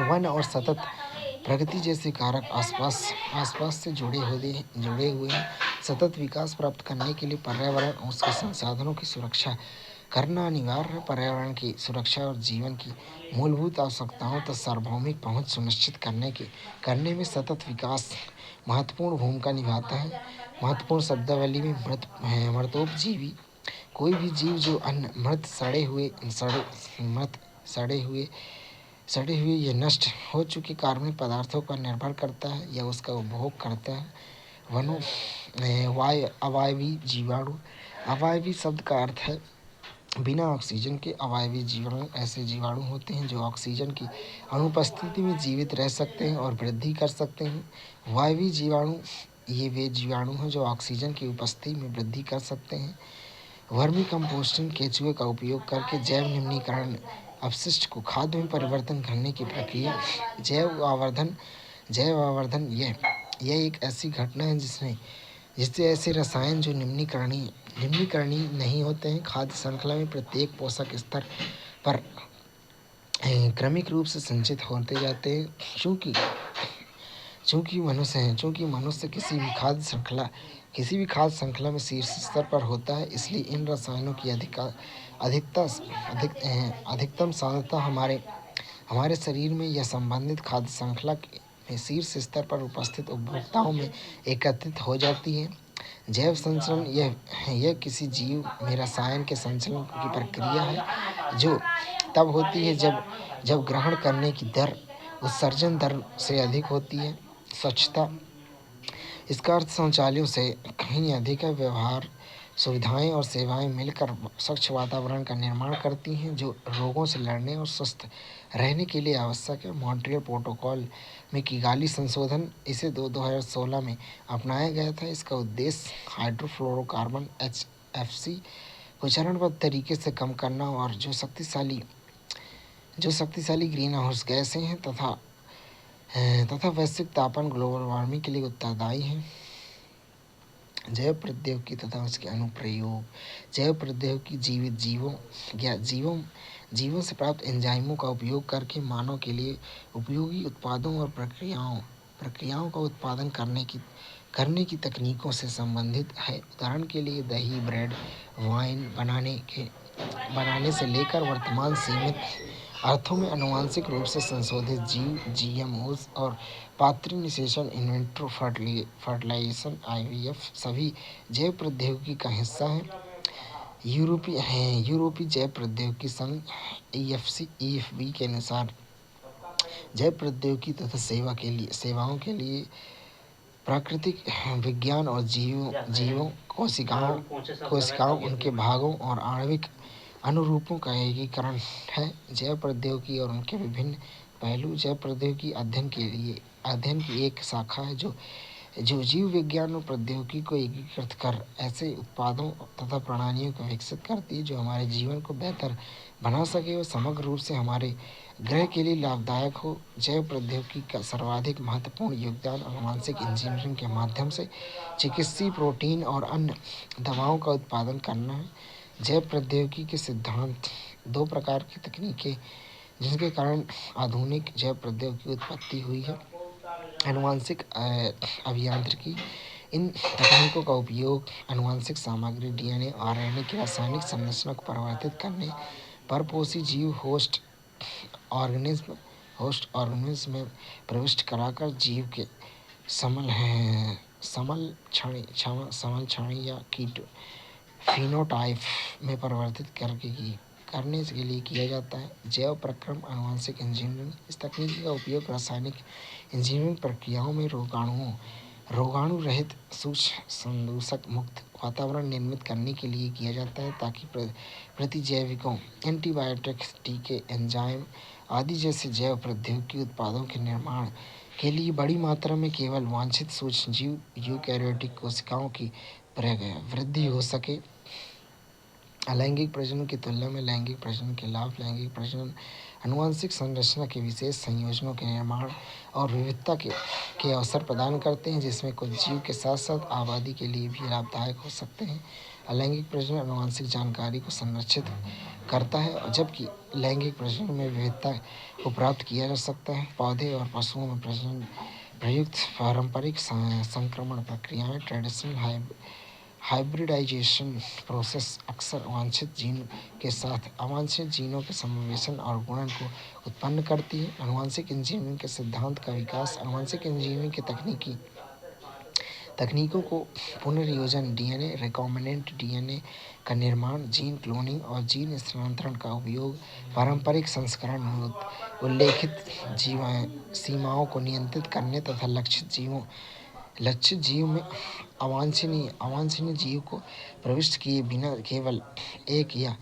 वन और सतत प्रगति जैसे कारक आसपास से जुड़े हुए हैं। सतत विकास प्राप्त करने के लिए पर्यावरण और उसके संसाधनों की सुरक्षा करना अनिवार्य है। पर्यावरण की सुरक्षा और जीवन की मूलभूत आवश्यकताओं तक सार्वभौमिक पहुंच सुनिश्चित करने में सतत विकास महत्वपूर्ण भूमिका निभाता है। महत्वपूर्ण शब्दावली में मृतोपजीवी कोई भी जीव जो अन्य मृत, सड़े हुए या नष्ट हो चुके कार्बनिक पदार्थों पर निर्भर करता है या उसका उपभोग करता है। अवायवीय जीवाणु। अवायवीय शब्द का अर्थ है बिना ऑक्सीजन के। अवायवीय जीवाणु ऐसे जीवाणु होते हैं जो ऑक्सीजन की अनुपस्थिति में जीवित रह सकते हैं और वृद्धि कर सकते हैं। वायवीय जीवाणु ये वे जीवाणु हैं जो ऑक्सीजन की उपस्थिति में वृद्धि कर सकते हैं। वर्मी कंपोस्टिंग, केंचुए का उपयोग करके जैव निम्नीकरण अपशिष्ट को खाद्य में परिवर्तन करने की प्रक्रिया। जैव आवर्धन यह एक ऐसी घटना है जिससे ऐसे रसायन जो निम्नीकरणीय नहीं होते हैं खाद्य श्रृंखला में प्रत्येक पोषक स्तर पर क्रमिक रूप से संचित होते जाते हैं। चूंकि मनुष्य किसी भी खाद्य श्रृंखला में शीर्ष स्तर पर होता है, इसलिए इन रसायनों की अधिकतम सांद्रता हमारे शरीर में या संबंधित खाद्य श्रृंखला में शीर्ष स्तर पर उपस्थित उपभोक्ताओं में एकत्रित हो जाती है। जैव संचरण यह किसी जीव में रसायन के संचलन की प्रक्रिया है जो तब होती है जब ग्रहण करने की दर उत्सर्जन दर से अधिक होती है। स्वच्छता इसका अर्थ शौचालयों से कहीं अधिक है। व्यवहार सुविधाएं और सेवाएं मिलकर स्वच्छ वातावरण का निर्माण करती हैं जो रोगों से लड़ने और स्वस्थ रहने के लिए आवश्यक है। मॉन्ट्रियल प्रोटोकॉल में किगाली संशोधन इसे 2016 में अपनाया गया था। इसका उद्देश्य हाइड्रोफ्लोरोकार्बन HFC को चरणबद्ध तरीके से कम करना और जो शक्तिशाली ग्रीन हाउस गैसें हैं तथा वैश्विक तापमान ग्लोबल वार्मिंग के लिए उत्तरदायी हैं। जैव प्रौद्योगिकी तथा उसके अनुप्रयोग। जैव प्रौद्योगिकी जीवित जीवों से प्राप्त एंजाइमों का उपयोग करके मानव के लिए उपयोगी उत्पादों और प्रक्रियाओं का उत्पादन करने की तकनीकों से संबंधित है। उदाहरण के लिए दही, ब्रेड, वाइन बनाने से लेकर वर्तमान सीमित अर्थों में आनुवंशिक रूप से संशोधित जीव GMOs और पात्री निषेचन इन विट्रो फर्टिलाइजेशन IVF सभी जैव प्रौद्योगिकी का हिस्सा हैं। यूरोपीय जैव प्रौद्योगिकी संघ EFB के अनुसार जैव प्रौद्योगिकी तथा सेवाओं के लिए प्राकृतिक विज्ञान और जीवों कोशिकाओं उनके भागों और आणविक अनुरूपों का एकीकरण है। जैव प्रौद्योगिकी और उनके विभिन्न पहलू। जैव प्रौद्योगिकी अध्ययन की एक शाखा है जो जीव विज्ञान और प्रौद्योगिकी को एकीकृत कर ऐसे उत्पादों तथा प्रणालियों को विकसित करती है जो हमारे जीवन को बेहतर बना सके और समग्र रूप से हमारे ग्रह के लिए लाभदायक हो। जैव प्रौद्योगिकी का सर्वाधिक महत्वपूर्ण योगदान आनुवंशिक इंजीनियरिंग के माध्यम से चिकित्सीय प्रोटीन और अन्य दवाओं का उत्पादन करना है। जैव प्रौद्योगिकी के सिद्धांत। दो प्रकार की तकनीकें जिनके कारण आधुनिक जैव प्रौद्योगिकी की उत्पत्ति हुई है। आनुवंशिक अभियांत्रिकी। इन तकनीकों का उपयोग आनुवंशिक सामग्री DNA RNA की रासायनिक संरचना को परिवर्तित करने परपोषी जीव होस्ट ऑर्गेनिज्म में प्रविष्ट कराकर जीव के समल क्षणी या कीट फिनोटाइप में परिवर्तित करने के लिए किया जाता है। जैव प्रक्रम आनुवंशिक इंजीनियरिंग। इस तकनीक का उपयोग रासायनिक इंजीनियरिंग प्रक्रियाओं में रोगाणु रहित सूक्ष्म संदूषक मुक्त वातावरण निर्मित करने के लिए किया जाता है ताकि प्रतिजैविकों एंटीबायोटिक्स, टीके, एंजाइम आदि जैसे जैव प्रौद्योगिकी उत्पादों के निर्माण के लिए बड़ी मात्रा में केवल वांछित सूक्ष्म जीव यूकैरियोटिक कोशिकाओं की वृद्धि हो सके। अलैंगिक प्रजनन की तुलना में लैंगिक प्रजनन के लाभ। लैंगिक प्रजनन आनुवंशिक संरचना के विशेष संयोजनों के निर्माण और विविधता के अवसर प्रदान करते हैं जिसमें कुछ जीव के साथ साथ आबादी के लिए भी लाभदायक हो सकते हैं। अलैंगिक प्रजनन आनुवंशिक जानकारी को संरक्षित करता है जबकि लैंगिक प्रजनन में विविधता को प्राप्त किया जा सकता है। पौधे और पशुओं में प्रजनन प्रयुक्त पारंपरिक संक्रमण प्रक्रियाएं ट्रेडिशनल हाइब्रिडाइजेशन प्रोसेस अक्सर वांछित जीन के साथ अवांछित जीनों के समावेशन और गुणन को उत्पन्न करती है। आनुवंशिक इंजीनियरिंग के सिद्धांत का विकास। आनुवंशिक इंजीनियरिंग के तकनीकों को पुनर्योजन, DNA रिकॉम्बिनेंट DNA का निर्माण, जीन क्लोनिंग और जीन स्थानांतरण का उपयोग पारंपरिक संस्करण में उल्लेखित सीमाओं को नियंत्रित करने तथा लक्षित जीव में अवांछनीय जीव को प्रविष्ट किए बिना केवल एक या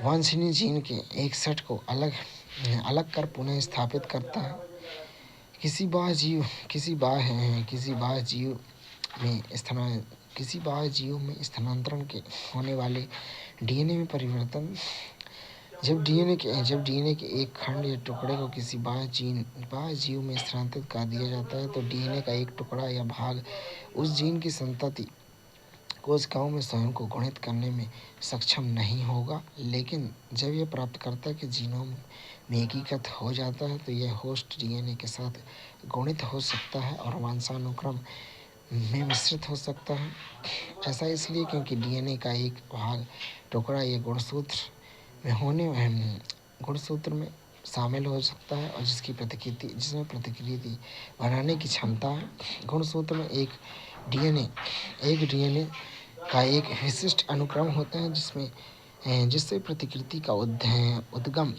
वांछनीय जीन के एक सेट को अलग कर पुनः स्थापित करता है। किसी बाह्य जीव में स्थानांतरण के होने वाले DNA में परिवर्तन। जब DNA के एक खंड या टुकड़े को किसी बाह्य जीव में स्थानांतरित कर दिया जाता है तो DNA का एक टुकड़ा या भाग उस जीन की संतति कोशिकाओं में स्वयं को गुणित करने में सक्षम नहीं होगा, लेकिन जब यह प्राप्तकर्ता के जीनोम में एकीकृत हो जाता है तो यह होस्ट डीएनए के साथ गुणित हो सकता है और वंशानुक्रम में मिश्रित हो सकता है। ऐसा इसलिए क्योंकि डीएनए का एक भाग टुकड़ा ये गुणसूत्र में शामिल हो सकता है और जिसमें प्रतिकृति बनाने की क्षमता है। गुणसूत्र में एक डीएनए का एक विशिष्ट अनुक्रम होता है जिससे प्रतिकृति का उद्गम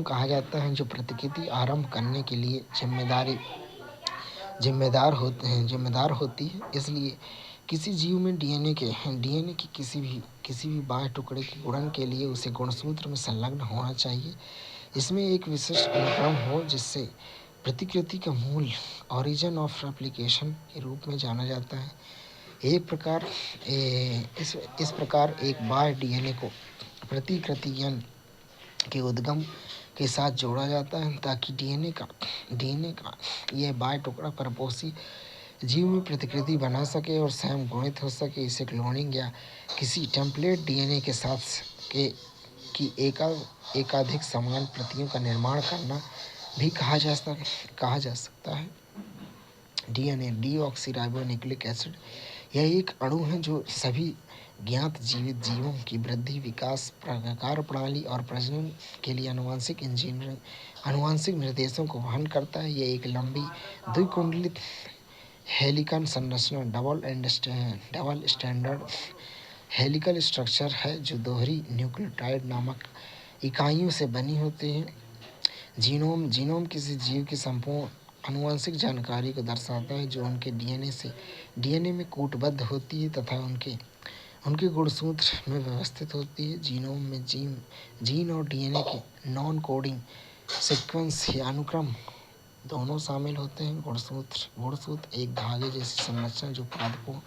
कहा जाता है, जो प्रतिकृति आरंभ करने के लिए जिम्मेदार होती है। इसलिए किसी जीव में डीएनए के किसी भी बाह्य टुकड़े के गुणन के लिए उसे गुणसूत्र में संलग्न होना चाहिए। इसमें एक विशिष्ट अनुक्रम हो जिससे प्रतिकृति का मूल ओरिजिन ऑफ रेप्लिकेशन के रूप में जाना जाता है। इस प्रकार एक बाह्य डीएनए को प्रतिकृतियन के उद्गम के साथ जोड़ा जाता है ताकि डीएनए का यह बाह्य टुकड़ा परपोषी जीव में प्रतिकृति बना सके और स्वयं गुणित हो सके। इसे क्लोनिंग या किसी टेम्पलेट डीएनए के साथ की एकाधिक समान प्रतियों का निर्माण करना भी कहा जा सकता है। डीएनए डीऑक्सीराइबोन्यूक्लिक एसिड यह एक अणु है जो सभी ज्ञात जीवित जीवों की वृद्धि, विकास, कार्यप्रणाली और प्रजनन के लिए आनुवंशिक निर्देशों को वहन करता है। यह एक लंबी द्विकुंडलित हेलिकल संरचना डबल स्टैंडर्ड हेलिकल स्ट्रक्चर है जो दोहरी न्यूक्लियोटाइड नामक इकाइयों से बनी होती है। जीनोम किसी जीव की संपूर्ण आनुवंशिक जानकारी को दर्शाता है जो उनके डीएनए में कूटबद्ध होती है तथा उनके गुणसूत्र में व्यवस्थित होती है। जीनोम में जीन और डीएनए के नॉन कोडिंग सीक्वेंस या अनुक्रम दोनों शामिल होते हैं। गुणसूत्र एक धागे जैसी संरचना जो पादपों,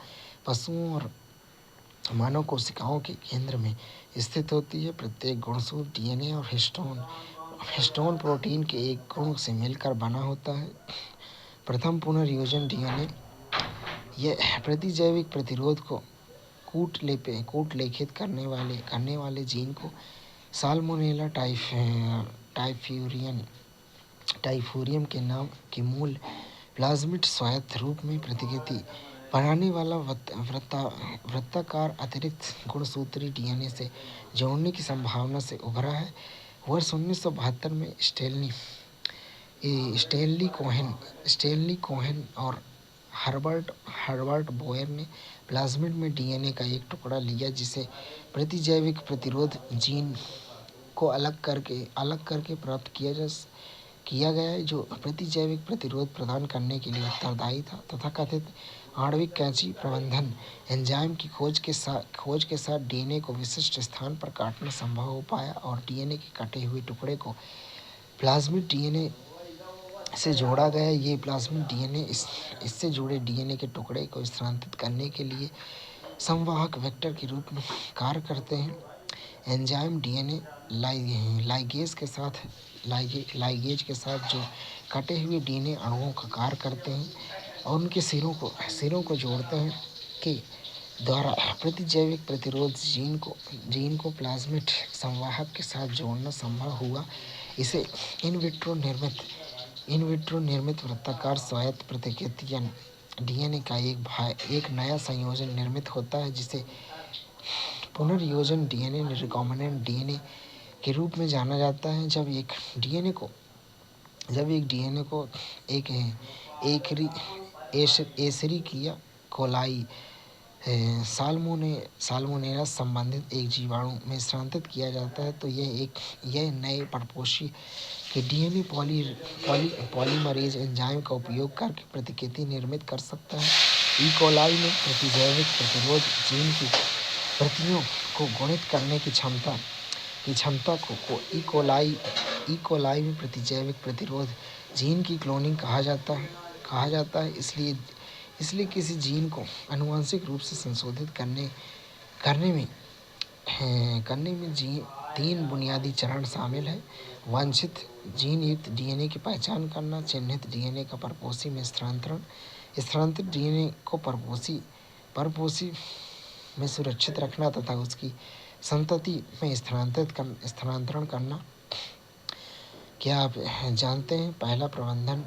पशुओं और मानव कोशिकाओं के केंद्र में स्थित होती है। प्रत्येक गुणसूत्र डीएनए और हिस्टोन प्रोटीन के एक गुण से मिलकर बना होता है। प्रथम पुनर्योजन डीएनए यह प्रतिजैविक प्रतिरोध को कूटलेखित करने वाले जीन को साल्मोनेला टाइफूरियम के नाम के मूल प्लाज्मिड स्वायत्त रूप में प्रतिकृति बनाने वाला वृत्ताकार अतिरिक्त गुणसूत्री डीएनए से जोड़ने की संभावना से उभरा है। वर्ष 1972 में स्टेनली कोहेन और हर्बर्ट बोयर ने प्लाज्मिड में डीएनए का एक टुकड़ा लिया जिसे प्रतिजैविक प्रतिरोध जीन को अलग करके प्राप्त किया गया जो प्रतिजैविक प्रतिरोध प्रदान करने के लिए उत्तरदायी था। तथाकथित आणविक कैंची प्रबंधन एंजाइम की खोज के साथ डीएनए को विशिष्ट स्थान पर काटना संभव हो पाया और डीएनए के कटे हुए टुकड़े को प्लाज्मिड डीएनए से जोड़ा गया। ये प्लाज्मिड डीएनए इससे जुड़े डीएनए के टुकड़े को स्थानांतरित करने के लिए संवाहक वेक्टर के रूप में कार्य करते हैं। एंजाइम डीएनए लाइगेज के साथ जो कटे हुए डीएनए अणुओं का कार्य करते हैं और उनके सिरों को जोड़ते हैं के द्वारा प्रतिजैविक प्रतिरोध जीन को प्लाज्मिड संवाहक के साथ जोड़ना संभव हुआ। इसे इन विट्रो निर्मित वृत्ताकार स्वायत्त प्रतिकृतियन डीएनए का एक नया संयोजन निर्मित होता है जिसे पुनर्योजन डीएनए रिकॉम्बिनेंट डीएनए के रूप में जाना जाता है। जब एक डीएनए को एशेरिकिया कोलाई साल्मोनेला संबंधित एक जीवाणु में स्थानांतरित किया जाता है तो यह नए परपोषी के डीएनए पॉलीमरेज एंजाइम का उपयोग करके प्रतिकृति निर्मित कर सकता है। ई कोलाई में प्रतिजैविक प्रतिरोध जीन की प्रतियों को गुणित करने की क्षमता को ई कोलाई में प्रतिजैविक प्रतिरोध जीन की क्लोनिंग कहा जाता है। इसलिए किसी जीन को आनुवंशिक रूप से संशोधित करने में 3 बुनियादी चरण शामिल हैं। वांछित जीन युक्त डीएनए की पहचान करना, चिन्हित डीएनए का परपोषी में स्थानांतरित डीएनए को परपोषी में सुरक्षित रखना तथा उसकी संतति में स्थानांतरण करना। क्या आप जानते हैं? पहला प्रबंधन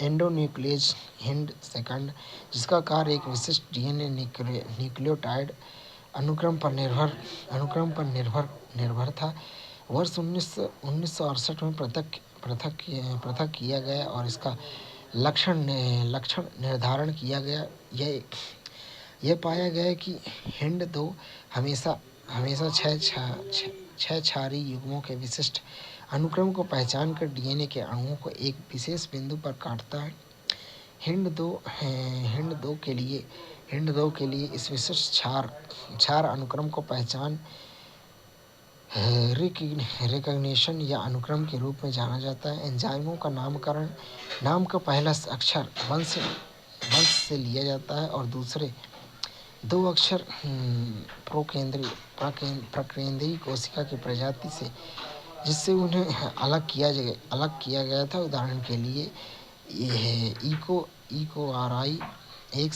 एंडोन्यूक्लियस हिंड सेकंड, जिसका कार्य एक विशिष्ट डीएनए न्यूक्लियोटाइड अनुक्रम पर निर्भर था, वर्ष 1968 में पृथक किया गया और इसका लक्षण निर्धारण किया गया। यह पाया गया कि हिंड 2 हमेशा हमेशा छह क्षारीय युग्मों के विशिष्ट अनुक्रम को पहचान कर डीएनए के अणुओं को एक विशेष बिंदु पर काटता है। हिंड दो के लिए इस विशिष्ट क्षार अनुक्रम को पहचान रिकग्निशन या अनुक्रम के रूप में जाना जाता है। एंजाइमों का नामकरण नाम का पहला अक्षर वंश से लिया जाता है और दूसरे 2 अक्षर प्रकेंद्रीय कोशिका की प्रजाति से, जिससे उन्हें अलग किया गया था। उदाहरण के लिए इको आरआई एक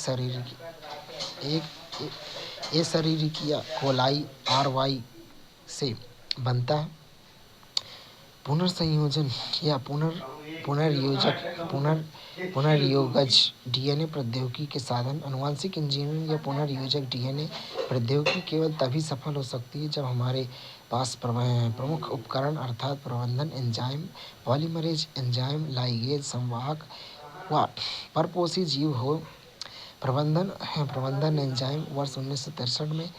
शरीरिकिया कोलाई आरवाई से बनता है। पुनर्संयोजन या पुनर्योगज डीएनए प्रौद्योगिकी के साधन। आनुवंशिक इंजीनियरिंग या पुनर्योजक डीएनए प्रौद्योगिकी केवल तभी सफल हो सकती है जब हमारे पास प्रमुख उपकरण अर्थात प्रबंधन एंजाइम, पॉलीमरेज एंजाइम, लाइगेज संवाहक व परपोषी जीव हो। प्रबंधन एंजाइम वर्ष 1963 में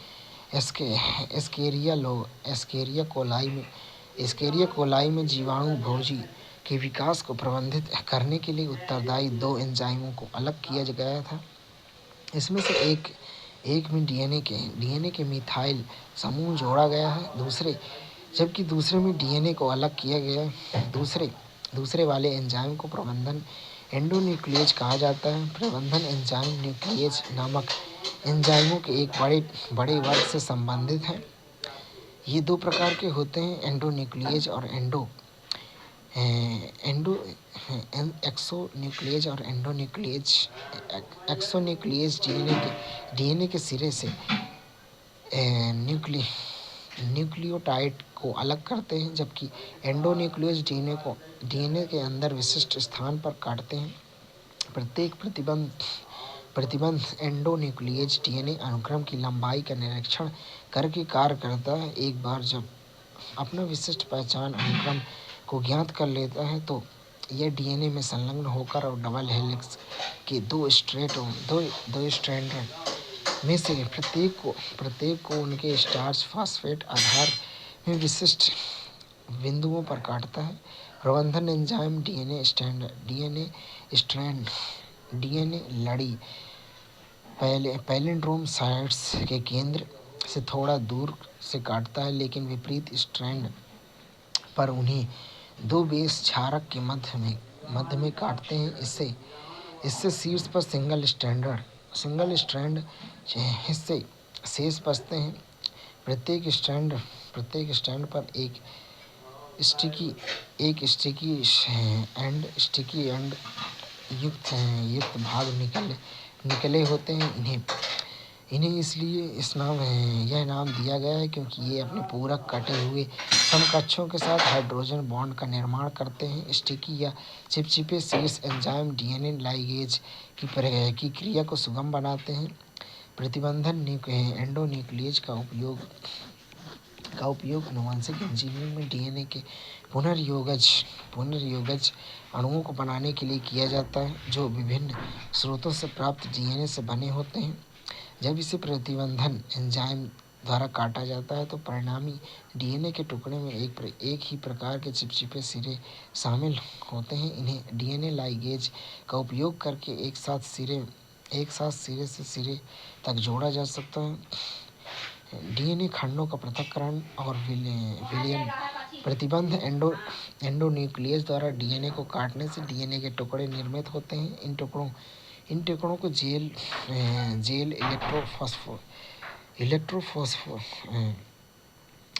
एस्केरिया कोलाई में जीवाणु भोजी के विकास को प्रबंधित करने के लिए उत्तरदायी 2 एंजाइमों को अलग किया गया था। इसमें से एक में डीएनए के मिथाइल समूह जोड़ा गया है, जबकि दूसरे में डीएनए को अलग किया गया। दूसरे वाले एंजाइम को प्रबंधन एंडोन्यूक्लियेज कहा जाता है। प्रबंधन एंजाइम न्यूक्लियेज नामक एंजाइमों के एक बड़े वर्ग से संबंधित हैं। ये 2 प्रकार के होते हैं, एंडोन्यूक्लियेज और एक्सोन्यूक्लियेज और एंडोन्यूक्लियेज। एक्सोन्यूक्लियेज डीएनए के सिरे से न्यूक्लियोटाइड को अलग करते हैं, जबकि एंडोन्यूक्लियस डीएनए के अंदर विशिष्ट स्थान पर काटते हैं। प्रत्येक प्रतिबंध एंडोन्यूक्लियस डीएनए अनुक्रम की लंबाई का निरीक्षण करके कार्य करता है। एक बार जब अपना विशिष्ट पहचान अनुक्रम को ज्ञात कर लेता है तो यह डीएनए में संलग्न होकर और डबल हेलिक्स के 2 स्ट्रैंड में से प्रत्येक को उनके स्टार्च फॉस्फेट आधार में विशिष्ट बिंदुओं पर काटता है। प्रबंधन एंजाइम डीएनए लड़ी पैलिंड्रोम साइट्स के केंद्र से थोड़ा दूर से काटता है, लेकिन विपरीत स्ट्रैंड पर उन्हें 2 बेस क्षारक के मध्य में काटते हैं। इससे शीर्ष पर सिंगल स्ट्रैंड हिस्से शेष बचते हैं। प्रत्येक स्ट्रैंड पर एक स्टिकी एंड युक्त भाग निकले होते हैं। इन्हें इसलिए यह नाम दिया गया है क्योंकि ये अपने पूरक कटे हुए समकक्षों के साथ हाइड्रोजन बॉन्ड का निर्माण करते हैं। स्टिकी या चिपचिपे शीर्ष एंजाइम डीएनए लाइगेज की क्रिया को सुगम बनाते हैं। प्रतिबंधन एंडोन्यूक्लियेज का उपयोग आनुवंशिक इंजीनियरिंग में डीएनए के पुनर्योगज अणुओं को बनाने के लिए किया जाता है, जो विभिन्न स्रोतों से प्राप्त डीएनए से बने होते हैं। जब इसे प्रतिबंधन एंजाइम द्वारा काटा जाता है तो परिणामी डीएनए के टुकड़े में एक ही प्रकार के चिपचिपे सिरे शामिल होते हैं। इन्हें डीएनए लाइगेज का उपयोग करके एक साथ सिरे से सिरे तक जोड़ा जा सकता है। डीएनए खंडों का पृथक्करण और विलयन। प्रतिबंध एंडोन्यूक्लियस द्वारा डीएनए को काटने से डीएनए के टुकड़े निर्मित होते हैं। इन टुकड़ों को जेल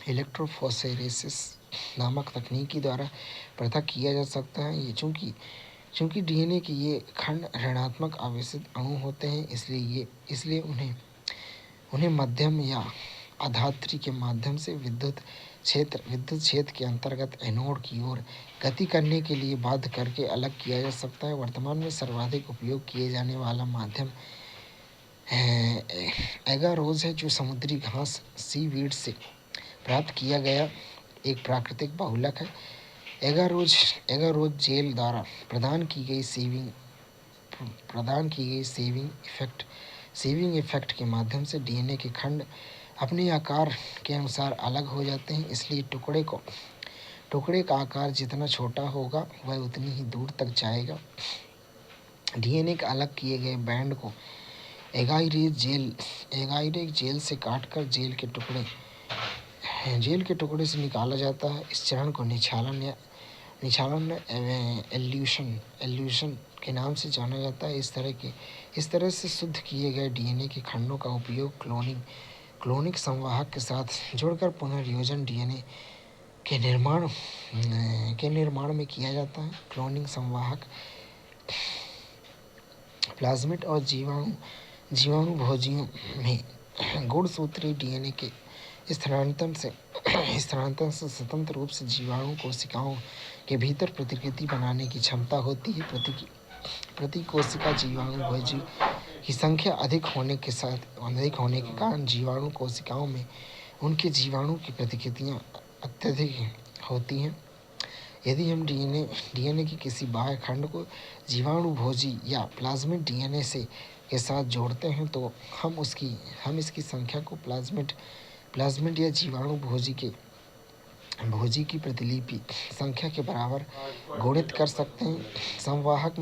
इलेक्ट्रोफोरेसिस नामक तकनीक द्वारा पृथक किया जा सकता है। ये चूंकि डीएनए के ये खंड ऋणात्मक आवेशित अणु होते हैं, इसलिए उन्हें उन्हें मध्यम या आधात्री के माध्यम से विद्युत क्षेत्र के अंतर्गत एनोड की ओर गति करने के लिए बाध्य करके अलग किया जा सकता है। वर्तमान में सर्वाधिक उपयोग किए जाने वाला माध्यम एगारोज है, जो समुद्री घास सीवीड से प्राप्त किया गया एक प्राकृतिक बहुलक है। एगारोज जेल द्वारा प्रदान की गई सेविंग इफेक्ट के माध्यम से डीएनए के खंड अपने आकार के अनुसार अलग हो जाते हैं, इसलिए टुकड़े का आकार जितना छोटा होगा वह उतनी ही दूर तक जाएगा। डीएनए के अलग किए गए बैंड को एगाइरेज जेल से काटकर जेल के टुकड़े से निकाला जाता है। इस चरण को निछालन एल्यूशन के नाम से जाना जाता है। इस तरह से शुद्ध किए गए डीएनए के खंडों का उपयोग क्लोनिक संवाहक के साथ जोड़कर पुनर्योजन डीएनए के निर्माण में किया जाता है। क्लोनिंग संवाहक प्लाज्मिड और जीवाणु भोजियों में गुणसूत्रीय डीएनए के स्थानांतरण से स्वतंत्र रूप से जीवाणु कोशिकाओं के भीतर प्रतिकृति बनाने की क्षमता होती है। प्रति कोशिका जीवाणु भोजी की संख्या अधिक होने के कारण जीवाणु कोशिकाओं में उनके जीवाणु की प्रतिकृतियां अत्यधिक होती हैं। यदि हम डीएनए के किसी बाह्य खंड को जीवाणु भोजी या प्लाज्मिड डीएनए के साथ जोड़ते हैं तो हम इसकी संख्या को प्लाज्मिड या जीवाणु भोजी की प्रतिलिपि संख्या के बराबर गुणित कर सकते हैं। संवाहक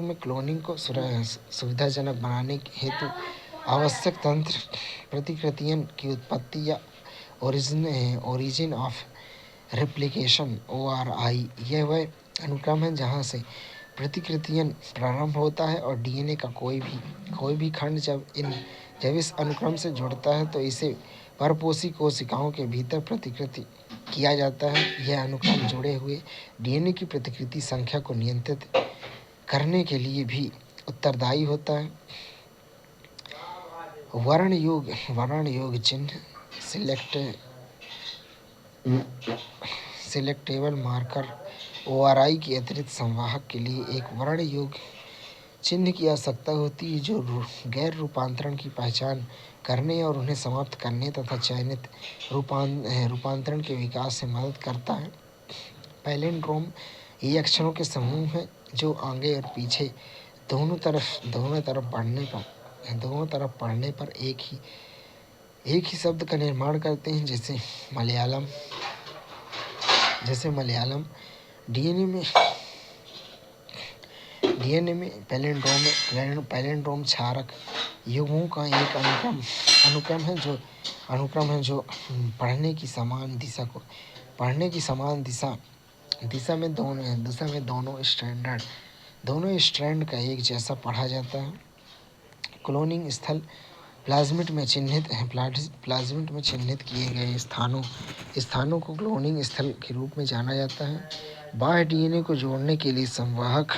में क्लोनिंग को सुविधाजनक बनाने हेतु आवश्यक तंत्र प्रतिकृतियन की उत्पत्ति या ओरिजिन ऑफ रेप्लिकेशन ORI यह वह अनुक्रम है जहाँ से प्रतिकृतियन प्रारंभ होता है और डीएनए का कोई भी खंड जब इस अनुक्रम से जुड़ता है तो इसे परपोषी कोशिकाओं के भीतर प्रतिकृति किया जाता है। यह अनुक्रम जुड़े हुए डीएनए की प्रतिकृति संख्या को नियंत्रित करने के लिए भी उत्तरदायी होता है। वर्ण योग चिन्ह सिलेक्टेबल मार्कर ORI के अतिरिक्त संवाहक के लिए एक वर्ण योग चिन्ह की आवश्यकता होती है जो गैर रूपांतरण की पहचान करने और उन्हें समाप्त करने तथा चयनित रूपांतरण के विकास से मदद करता है। पैलिंड्रोम ये अक्षरों के समूह हैं जो आगे और पीछे दोनों तरफ पढ़ने पर एक ही शब्द का निर्माण करते हैं, जैसे मलयालम। डीएनए में पैलिंड्रोम क्षारक युग्मों का एक अनुक्रम है जो पढ़ने की समान दिशा में दोनों स्ट्रैंड का एक जैसा पढ़ा जाता है। क्लोनिंग स्थल प्लाज्मिड में चिह्नित किए गए स्थानों को क्लोनिंग स्थल के रूप में जाना जाता है। बाह्य डीएनए को जोड़ने के लिए संवाहक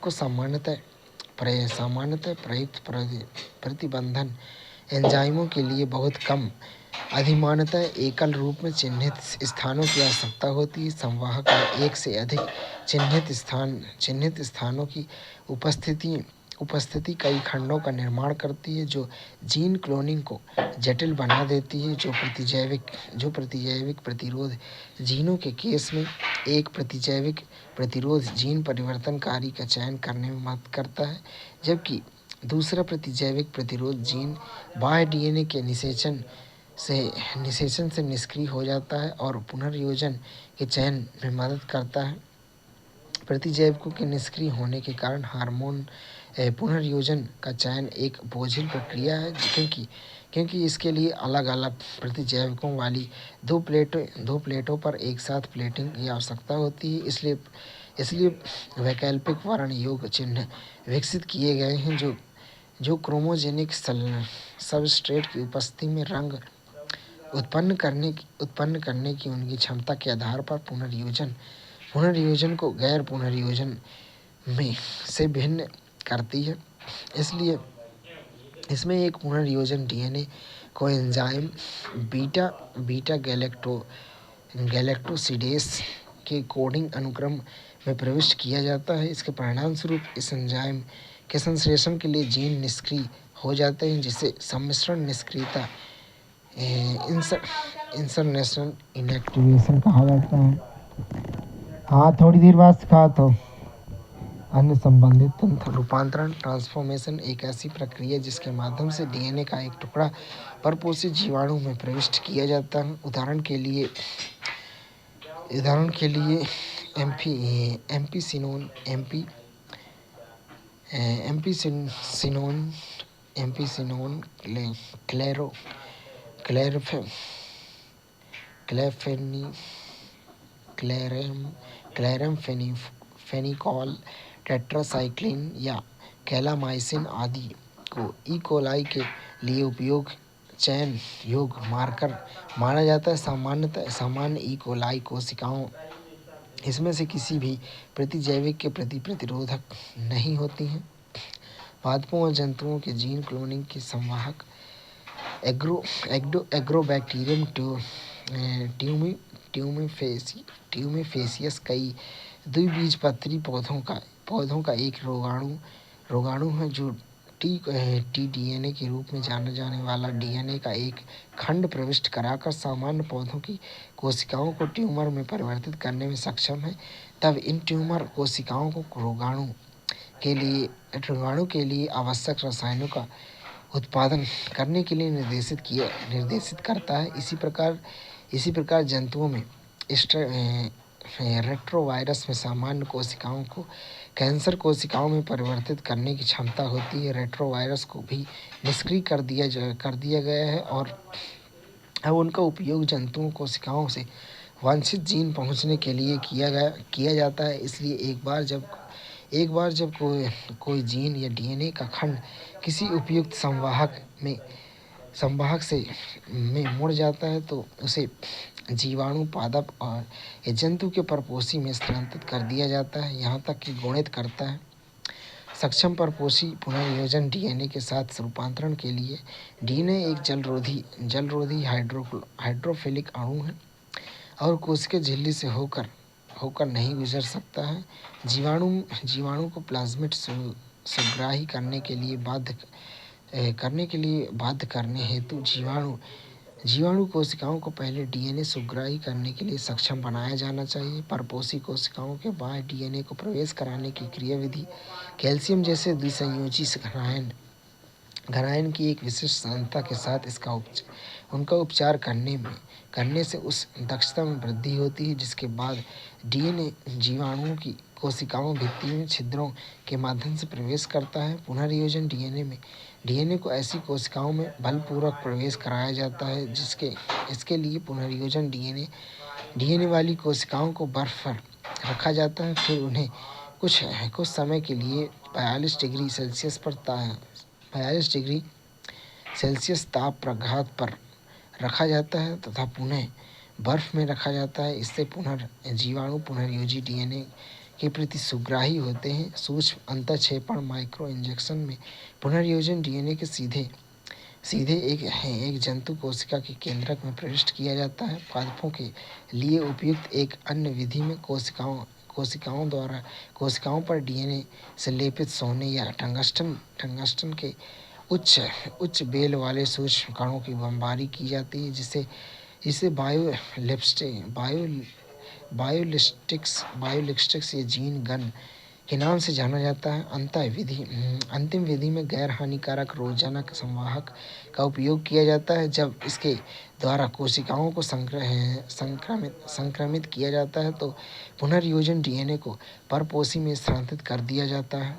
को सामान्यतः प्रयुक्त प्रतिबंधन एंजाइमों के लिए बहुत कम अधिमानतः एकल रूप में चिह्नित स्थानों की आवश्यकता होती है। संवाहक में एक से अधिक चिह्नित स्थानों की उपस्थिति कई खंडों का निर्माण करती है जो जीन क्लोनिंग को जटिल बना देती है। जो प्रतिजैविक प्रतिरोध जीनों के केस में एक प्रतिजैविक प्रतिरोध जीन परिवर्तनकारी का चयन करने में मदद करता है, जबकि दूसरा प्रतिजैविक प्रतिरोध जीन बाह्य डीएनए के निषेचन से निष्क्रिय हो जाता है और पुनर्योजन के चयन में मदद करता है। प्रतिजैविकों के निष्क्रिय होने के कारण हार्मोन पुनर्योजन का चयन एक बोझिल प्रक्रिया है, क्योंकि इसके लिए अलग-अलग प्रतिजैविकों वाली दो प्लेटों पर एक साथ प्लेटिंग की आवश्यकता होती है। इसलिए वैकल्पिक वर्ण योग चिन्ह विकसित किए गए हैं जो क्रोमोजेनिक सबस्ट्रेट की उपस्थिति में रंग उत्पन्न करने की उनकी क्षमता के आधार पर पुनर्योजन को गैर पुनर्योजन में से भिन्न करती है। इसलिए इसमें एक पुनर्योजन डीएनए को एंजाइम बीटा बीटा गैलेक्टोसिडेस के कोडिंग अनुक्रम में प्रविष्ट किया जाता है। इसके परिणाम स्वरूप इस एंजाइम के संश्लेषण के लिए जीन निष्क्रिय हो जाते हैं, जिसे सम्मिश्रण निष्क्रियता इंसरनेशनल इनएक्टिवेशन कहा जाता है। हाँ, थोड़ी देर बाद सिखा तो। अन्य संबंधित तंत्र रूपांतरण ट्रांसफॉर्मेशन एक ऐसी प्रक्रिया जिसके माध्यम से डीएनए का एक टुकड़ा परपोषित जीवाणु में प्रविष्ट किया जाता है। उदाहरण के लिए एम्पीसिनोन क्लेरमफेनिकॉल टेट्रासाइक्लिन या कैलामाइसिन आदि को ई कोलाई के लिए उपयोग चयन योग्य मार्कर माना जाता है। सामान्य ई कोलाई कोशिकाओं इसमें से किसी भी प्रतिजैविक के प्रति प्रतिरोधक नहीं होती हैं। पादपों और जंतुओं के जीन क्लोनिंग के संवाहक एग्रोबैक्टीरियम ट्यूमेफेसियस कई द्विबीजपत्री पौधों का एक रोगाणु है जो टीडीएनए के रूप में जाना जाने वाला डीएनए का एक खंड प्रविष्ट कराकर सामान्य पौधों की कोशिकाओं को ट्यूमर में परिवर्तित करने में सक्षम है। तब इन ट्यूमर कोशिकाओं को रोगाणु के लिए आवश्यक रसायनों का उत्पादन करने के लिए निर्देशित करता है। इसी प्रकार जंतुओं में रेट्रोवायरस में सामान्य कोशिकाओं को कैंसर कोशिकाओं में परिवर्तित करने की क्षमता होती है। रेट्रोवायरस को भी निष्क्रिय कर दिया गया है और अब उनका उपयोग जंतुओं कोशिकाओं से वांछित जीन पहुंचने के लिए किया जाता है। इसलिए एक बार जब कोई जीन या डीएनए का खंड किसी उपयुक्त संवाहक में मुड़ जाता है तो उसे जीवाणु, पादप और जंतु के परपोषी में स्थानांतरित कर दिया जाता है, यहाँ तक कि गुणित करता है। सक्षम परपोषी पुनर्योजन डीएनए के साथ रूपांतरण के लिए डीएनए एक जलरोधी हाइड्रोफिलिक अणु है और कोशिका झिल्ली से होकर नहीं गुजर सकता है। जीवाणु को प्लाज्मिड सुग्राही करने के लिए बाध्य करने हेतु जीवाणु कोशिकाओं को पहले डीएनए सुग्राही करने के लिए सक्षम बनाया जाना चाहिए। परपोषी कोशिकाओं के बाह्य डीएनए को प्रवेश कराने की क्रियाविधि कैल्शियम जैसे द्विसंयोजी घरायन की एक विशिष्ट सांद्रता के साथ उनका उपचार करने से उस दक्षता में वृद्धि होती है, जिसके बाद डीएनए जीवाणुओं की कोशिकाओं भित्ति में छिद्रों के माध्यम से प्रवेश करता है। पुनर्योजन डीएनए को ऐसी कोशिकाओं में बलपूर्वक प्रवेश कराया जाता है। इसके लिए पुनर्योजन डीएनए वाली कोशिकाओं को बर्फ पर रखा जाता है, फिर उन्हें कुछ समय के लिए 42 डिग्री सेल्सियस ताप प्रघात पर रखा जाता है तथा पुनः बर्फ में रखा जाता है। इससे जीवाणु पुनर्योजी डीएनए के प्रति सुग्राही होते हैं। सूक्ष्म अंतःक्षेपण माइक्रो इंजेक्शन में पुनर्योजन डीएनए के सीधे एक जंतु कोशिका के केंद्रक में प्रविष्ट किया जाता है। पादपों के लिए उपयुक्त एक अन्य विधि में कोशिकाओं पर डीएनए से लेपित सोने या टंगस्टन के उच्च बेल वाले सूक्ष्म कणों की बमबारी की जाती है, जिसे बायोलिस्टिक्स या जीन गन के नाम से जाना जाता है। अंतिम विधि में गैर हानिकारक रोगजनक संवाहक का उपयोग किया जाता है। जब इसके द्वारा कोशिकाओं को संक्रमित किया जाता है तो पुनर्योजन डीएनए को परपोषी में स्थानांतरित कर दिया जाता है।